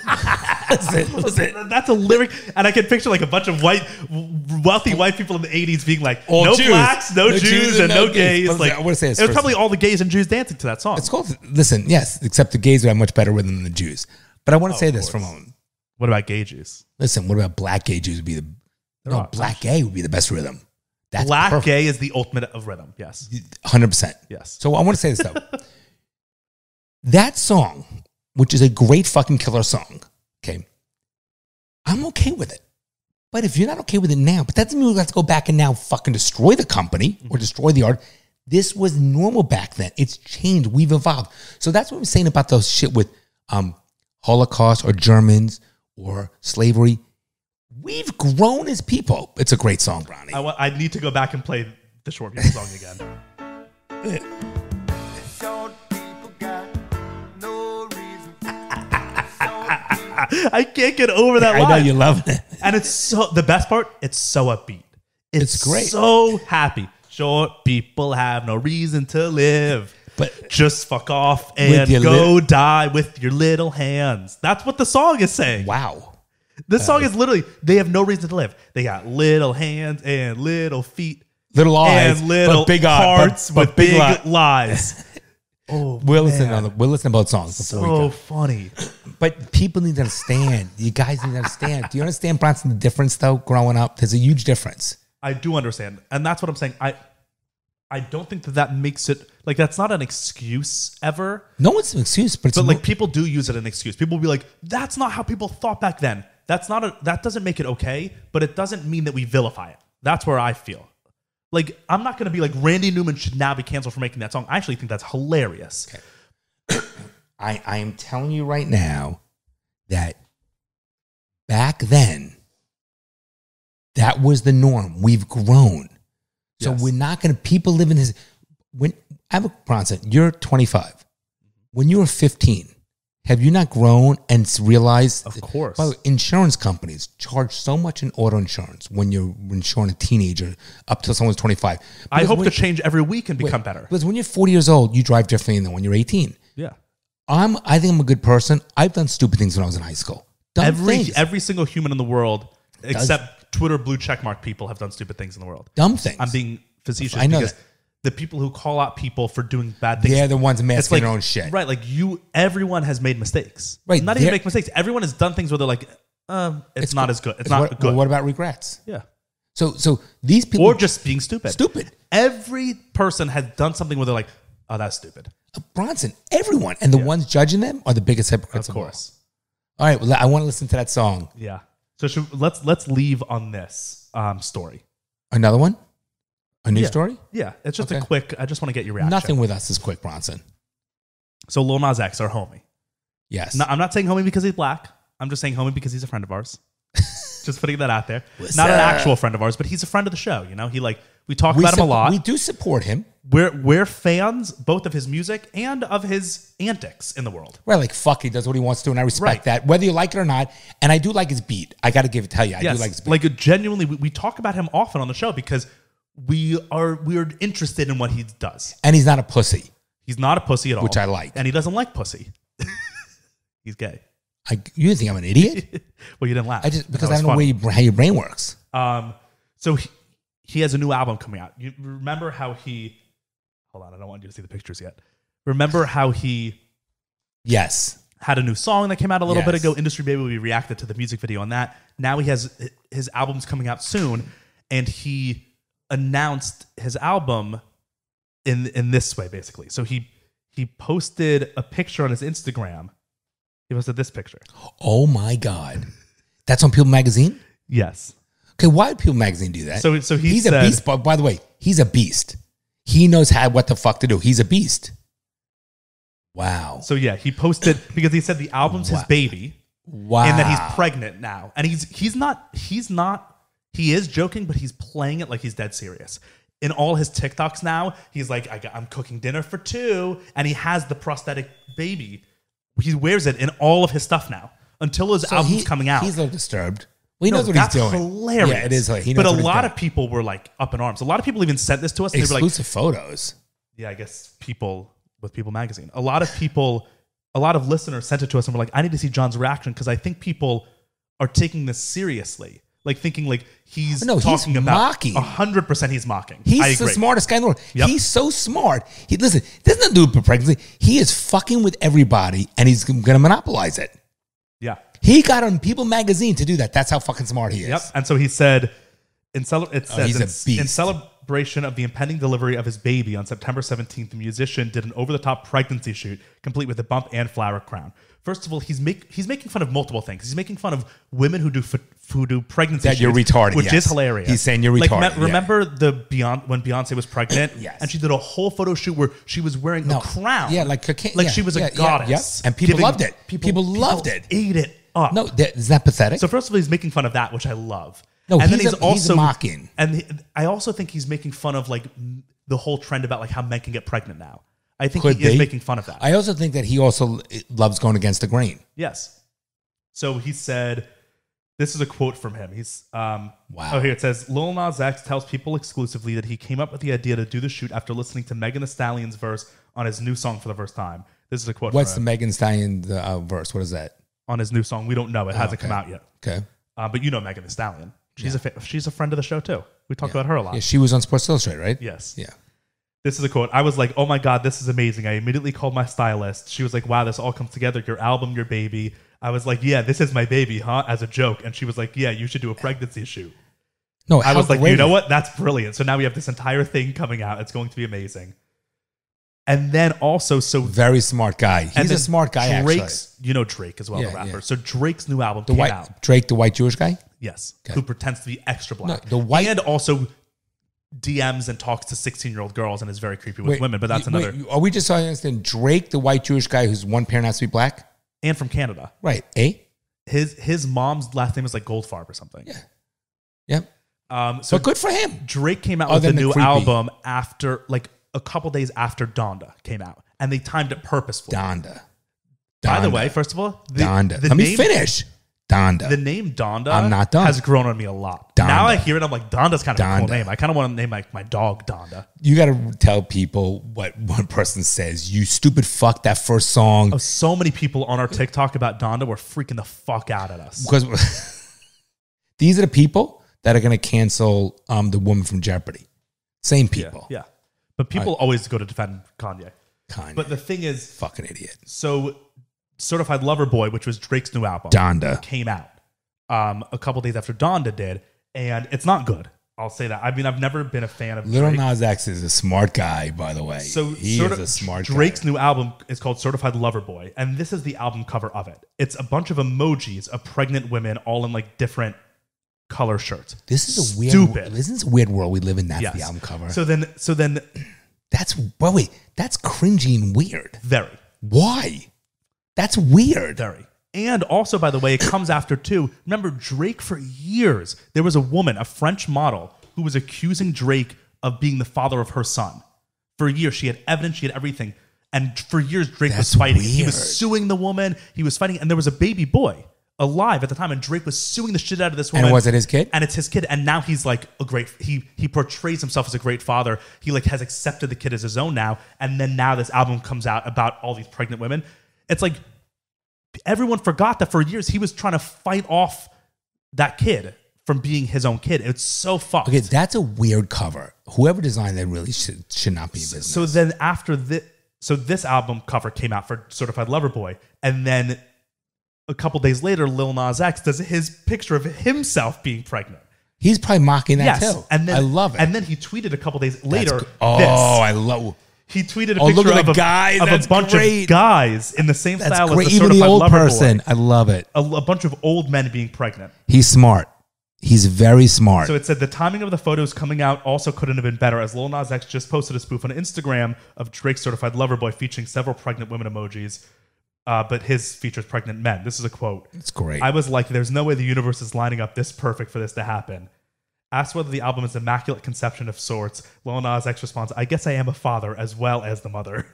listen. That's a lyric, and I can picture like a bunch of wealthy white people in the 80s being like, All no Jews. blacks, no Jews, and no gays. But Like, I want to say this it was first. probably all the gays and Jews dancing to that song. It's called. Listen, yes, except the gays would have much better rhythm than the Jews. But I want to say of this for a course. moment. What about gay Jews? Listen, what about black gay Jews would be the no not black gay would be the best rhythm. That's Black perfect. gay is the ultimate of rhythm. Yes. 100%. Yes. So I want to say this though. That song, which is a great fucking killer song, okay, I'm okay with it. But if you're not okay with it now, but that doesn't mean we have to go back and now fucking destroy the company or destroy the art. This was normal back then. It's changed. We've evolved. So that's what I'm saying about those shit with Holocaust or Germans or slavery. We've grown as people. It's a great song, Bronny. I need to go back and play the short people song again. Short people got no reason. I can't get over that I know line. you love it. And it's so, the best part, it's so upbeat. It's great. So happy. Short people have no reason to live. But Just fuck off and your go die with your little hands. That's what the song is saying. wow. This song is literally, they have no reason to live. They got little hands and little feet. Little eyes, and little but big hearts but with big li- lies. Oh, We'll man. listen to both songs before we So go. funny. But people need to understand. You guys need to understand. Do you understand, Bronson, the difference though? Growing up, there's a huge difference. I do understand. And that's what I'm saying. I don't think that makes it, like, that's not an excuse ever. No one's an excuse, but it's But like people do use it as an excuse. People will be like, that's not how people thought back then. That doesn't make it okay, but it doesn't mean that we vilify it. That's where I feel. Like, I'm not going to be like, Randy Newman should now be canceled for making that song. I actually think that's hilarious. Okay. I am telling you right now that back then, that was the norm. We've grown. So Yes. we're not going to, people live in this. When I have a Bronson, you're 25. When you were 15, have you not grown and realized? Of course. By the way, insurance companies charge so much in auto insurance when you're insuring a teenager up till someone's 25. I Because hope when- to change every week and become wait, better. Because when you're 40 years old, you drive differently than when you're 18. Yeah. I think I'm a good person. I've done stupid things when I was in high school. Dumb things. Every single human in the world, except Twitter blue checkmark people, have done stupid things in the world. Dumb things. I'm being facetious I know because that. the people who call out people for doing bad things, They're the ones it's masking like, their own shit. Right, like everyone has made mistakes. Right, Not even they're- make mistakes. Everyone has done things where they're like, it's not cool. as good. It's not what, good. Well, what about regrets? Yeah. So these people Or just being stupid. stupid. Every person has done something where they're like, oh, that's stupid. Bronson, everyone, and the ones judging them are the biggest hypocrites. Of all. course. All right, well, I want to listen to that song. Yeah. So let's leave on this story. Another one, a new Yeah. story. Yeah, it's just a Okay. quick. I just want to get your reaction. Nothing with us is quick, Bronson. So Lil Nas X, our homie. Yes. No, I'm not saying homie because he's black. I'm just saying homie because he's a friend of ours. Just putting that out there. What's Not an up? actual friend of ours, but he's a friend of the show. You know, we talk We about him a sup- lot. We do support him. we're fans both of his music and of his antics in the world. Right, like fuck, he does what he wants to, and I respect Right. that, whether you like it or not. And I do like his beat. I got to tell you, I do like his beat. Like genuinely, we talk about him often on the show because we're interested in what he does. And he's not a pussy. He's not a pussy at all, Which I like. and he doesn't like pussy. He's gay. You didn't think I'm an idiot? Well, you didn't laugh Because That I was don't know funny. how your brain works. So he has a new album coming out. You remember how he? Hold on, I don't want you to see the pictures yet. Remember how he Yes. had a new song that came out a little bit Yes. ago? Industry Baby. We reacted to the music video on that. Now he has his album's coming out soon, and he announced his album in this way, basically. So he posted a picture on his Instagram. He posted this picture. Oh my God. That's on People Magazine? Yes. Okay, why did People Magazine do that? So he he's said, a beast. By the way, he's a beast. He knows what the fuck to do. He's a beast. Wow. So yeah, he posted because he said the album's his baby. Wow. And that he's pregnant now. And he's not, he is joking, but he's playing it like he's dead serious. In all his TikToks now, he's like, I'm cooking dinner for 2. And he has the prosthetic baby. He wears it in all of his stuff now until his album's coming out. He's a little disturbed. Well, he knows what he's that's doing. Hilarious. Yeah, it is. He knows but a what he's lot doing. of people were like up in arms. A lot of people even sent this to us. And they were like, Exclusive photos. yeah, I guess people with People Magazine. A lot of listeners sent it to us and were like, I need to see John's reaction because I think people are taking this seriously. Like thinking like he's talking about mocking. 100% he's mocking. I He's the agree. smartest guy in the world. Yep. He's so smart. Listen, this doesn't do it for pregnancy. He is fucking with everybody and he's going to monopolize it. Yeah. He got on People Magazine to do that. That's how fucking smart he is. Yep. And so he said, he's a beast. in celebration of the impending delivery of his baby on September 17th, the musician did an over-the-top pregnancy shoot, complete with a bump and flower crown. First of all, he's making fun of multiple things. He's making fun of women who do pregnancy That shoots, you're retarded, which yes. is hilarious. He's saying you're retarded, yeah. Remember when Beyonce was pregnant, Yes. and she did a whole photo shoot where she was wearing a crown, Yeah, like she was a goddess, And people loved it. People loved it. ate it up. No, is that pathetic? So first of all, he's making fun of that, which I love. No, and then he's he's also mocking. And I also think he's making fun of like the whole trend about like how men can get pregnant now. I think Could he is be. making fun of that. I also think that he also loves going against the grain. Yes. So he said, this is a quote from him. He's Wow. Oh, here it says, Lil Nas X tells People exclusively that he came up with the idea to do the shoot after listening to Megan Thee Stallion's verse on his new song for the first time. This is a quote What's the from him. Megan Stallion verse? What is that? On his new song. We don't know. It hasn't okay. come out yet. Okay. But you know Megan Thee Stallion. She's a friend of the show too. We talk about her a lot. Yeah, she was on Sports Illustrated, right? Yes. Yeah. This is a quote. I was like, oh my God, this is amazing. I immediately called my stylist. She was like, wow, this all comes together. Your album, your baby. I was like, yeah, this is my baby, huh? As a joke. And she was like, yeah, you should do a pregnancy shoot. No, I was like, great you know is it? what? That's brilliant. So now we have this entire thing coming out. It's going to be amazing. And then also, Very smart guy. He's a smart guy, Drake's, you know Drake as well, Yeah, the rapper. yeah. So Drake's new album The came white out. Drake, the white Jewish guy? Yes. Okay. Who pretends to be extra black. No, the white- And also DMs and talks to 16-year-old girls and is very creepy with women, but that's another. Are we just talking understand Drake, the white Jewish guy whose one parent has to be black? And from Canada. Right. Eh? His mom's last name is like Goldfarb or something. Yeah. Yep. So But good for him. Drake came out Other with a than the new creepy. album after, like, a couple days after Donda came out. And they timed it purposefully. Donda. By the Donda. way, first of all, Donda. the Let me name- finish. Donda. The name Donda I'm not done. has grown on me a lot. Donda. Now I hear it, I'm like, Donda's kind of a cool Donda. name. I kind of want to name my dog Donda. You got to tell people what one person says. You stupid fuck, that first song. Oh, so many people on our TikTok about Donda were freaking the fuck out at us. Because these are the people that are going to cancel the woman from Jeopardy. Same people. Yeah. But people always go to defend Kanye. Kanye. But the thing is, Fucking idiot. so Certified Lover Boy, which was Drake's new album, Donda. came out a couple days after Donda did, and it's not good. I'll say that. I mean, I've never been a fan of Lil Drake. Nas X is a smart guy, by the way. So he is a smart Drake's guy. new album is called Certified Lover Boy, and this is the album cover of it. It's a bunch of emojis of pregnant women all in like different color shirts. This is a weird. Stupid. This is a weird world we live in. That's Yes. the album cover. So then, That's wait. That's cringy and weird. very, Why? That's weird. very. And also, by the way, it comes after too. Remember, Drake for years, there was a woman, a French model, who was accusing Drake of being the father of her son. For years, she had evidence, she had everything. And for years, Drake was That's fighting. weird. He was suing the woman. He was fighting. And there was a baby boy alive at the time. And Drake was suing the shit out of this woman. And was it his kid? And it's his kid. And now he's like a great, he portrays himself as a great father. He like has accepted the kid as his own now. And then now this album comes out about all these pregnant women. It's like everyone forgot that for years he was trying to fight off that kid from being his own kid. It's so fucked. Okay, that's a weird cover. Whoever designed that really should not be in business. So then after this album cover came out for Certified Lover Boy, and then a couple days later, Lil Nas X does his picture of himself being pregnant. He's probably mocking that too. And then I love it. And then he tweeted a couple days later. I love. He tweeted a Oh, picture look at of, the guy. of a That's bunch great. of guys in the same That's style great. as the Even the Certified old Lover person. Boy. I love it. A bunch of old men being pregnant. He's smart. He's very smart. So it said the timing of the photos coming out also couldn't have been better, as Lil Nas X just posted a spoof on Instagram of Drake's Certified Lover Boy featuring several pregnant women emojis, but his features pregnant men. This is a quote. It's great. I was like, there's no way the universe is lining up this perfect for this to happen. Asked whether the album is immaculate conception of sorts, Lil Nas X responds, I guess I am a father as well as the mother.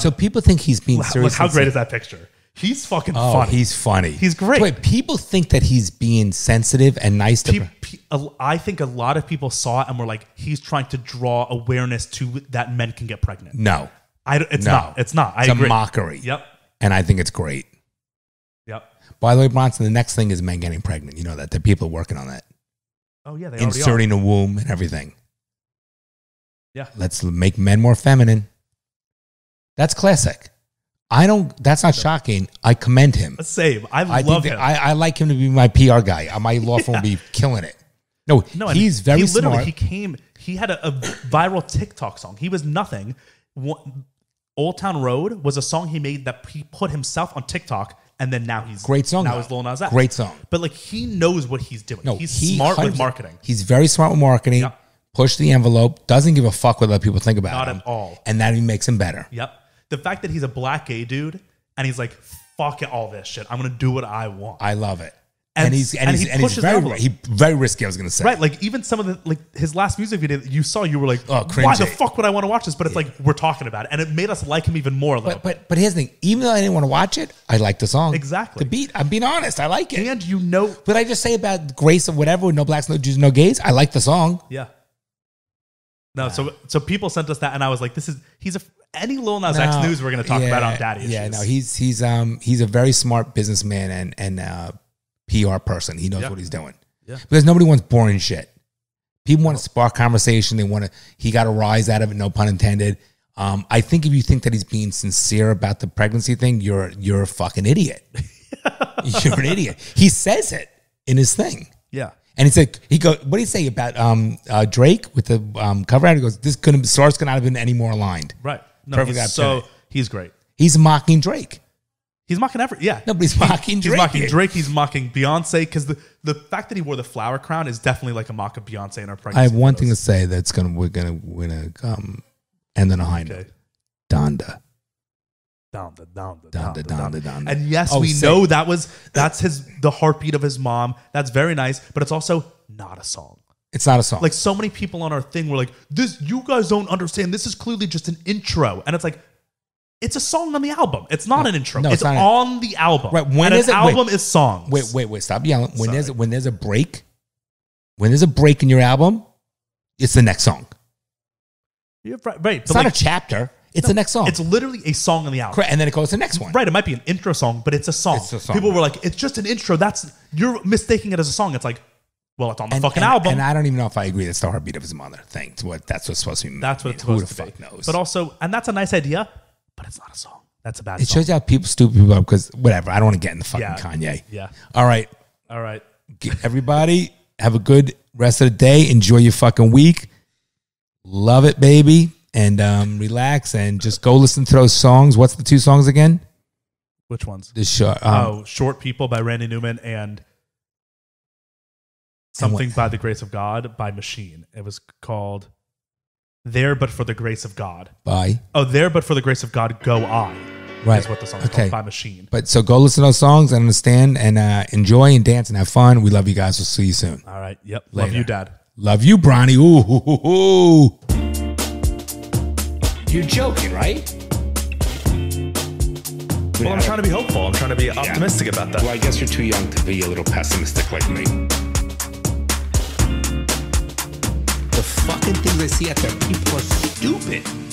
So people think he's being serious. Look, how great is that picture? He's fucking Oh, funny. he's funny. He's great. Wait, people think that he's being sensitive and nice to. I think a lot of people saw it and were like, he's trying to draw awareness to that men can get pregnant. No, It's no. not. It's not. I it's agree. a mockery. Yep. And I think it's great. Yep. By the way, Bronson, the next thing is men getting pregnant. You know that. There are people working on that. Oh, yeah. They already Inserting a womb and everything. Yeah. Let's make men more feminine. That's classic. That's not shocking. I commend him. are. Same. I I love think him. I like him to be my PR guy. My law firm will be killing it. No, No, and he's very he literally, smart. He had a viral TikTok song. He was nothing. Old Town Road was a song he made that he put himself on TikTok, and then now he's Great song, Now though. he's Lil Nas X. Great song. But like he knows what he's doing. No, he's he smart with 100% marketing. He's very smart with marketing. Yep. Push the envelope. Doesn't give a fuck what other people think about Not him. at all. And that even makes him better. Yep. The fact that he's a black gay dude and he's like, fuck it, all this shit. I'm gonna do what I want. I love it. And- And he's and he pushes the envelope. very risky. I was going to say. Right, like even some of the his last music video that you saw, you were like, Oh, why cringy. the fuck would I want to watch this? But it's like we're talking about it, and it made us like him even more. A little bit. But here's the thing. Even though I didn't want to watch it, I like the song. Exactly. The beat. I'm being honest. I like it. And you know, But I just say about grace of whatever, no blacks, no Jews, no gays. I like the song. yeah. No, so people sent us that, and I was like, he's any Lil Nas X No, news we're going to talk about on Daddy Issues. Yeah, no, he's a very smart businessman and PR person. He knows Yeah. what he's doing. Yeah. Because nobody wants boring shit. People want to spark conversation. They want to. He got a rise out of it. No pun intended. I think if you think that he's being sincere about the pregnancy thing, you're a fucking idiot. You're an idiot. He says it in his thing. Yeah. And he goes, what did he say about Drake with the cover art? He goes, stars could not have been any more aligned. Right. No, Perfect opportunity. he's great. He's mocking Drake. He's mocking yeah. No, but he's mocking Drake. He's mocking Drake. He's mocking Beyonce because the fact that he wore the flower crown is definitely like a mock of Beyonce in her pregnancy. I have one thing to photos. say that's we're gonna end on a high note. Okay. Donda. Donda. And yes, Oh, we say- know that's the heartbeat of his mom. That's very nice, but it's also not a song. It's not a song. Like so many people on our thing were like, "This, you guys don't understand. This is clearly just an intro," and it's like, it's a song on the album. It's not an intro. No, it's it's not on the album. Right, when and is an it- wait. album is songs. wait, stop yelling. When Sorry. there's a break in your album, it's the next song. You're right. It's not a chapter. It's the next song. It's literally a song on the album. Correct, and then it goes to the next one. Right, it might be an intro song, but it's a song. It's a song, People right. were like, "It's just an intro." You're mistaking it as a song. It's like, well, it's on the fucking album. And I don't even know if I agree. That's the heartbeat of his mother thing. That's what's supposed to be. That's what it's Who supposed the to be. fuck knows? But also, and that's a nice idea, but it's not a song. That's a bad it song. shows you how stupid people are because whatever. I don't want to get in the fucking Yeah. Kanye. Yeah. All right. All right. Everybody, have a good rest of the day. Enjoy your fucking week. Love it, baby. And relax and just go listen to those songs. What's the two songs again? Which ones? This show. Short People by Randy Newman and Something by the Grace of God by Machine. It was called There But For the Grace of God. Bye. Oh, There But For the Grace of God, Go I. Right. Is what the song's Okay. called by Machine. But so go listen to those songs and understand and enjoy and dance and have fun. We love you guys. We'll see you soon. All right. Yep. Love Later. you, Dad. Love you, Bronny. Ooh, hoo, hoo, hoo. You're joking, right? Well, I'm trying to be hopeful. I'm trying to be optimistic about that. Well, I guess you're too young to be a little pessimistic like me. The fucking things I see out there, people are stupid.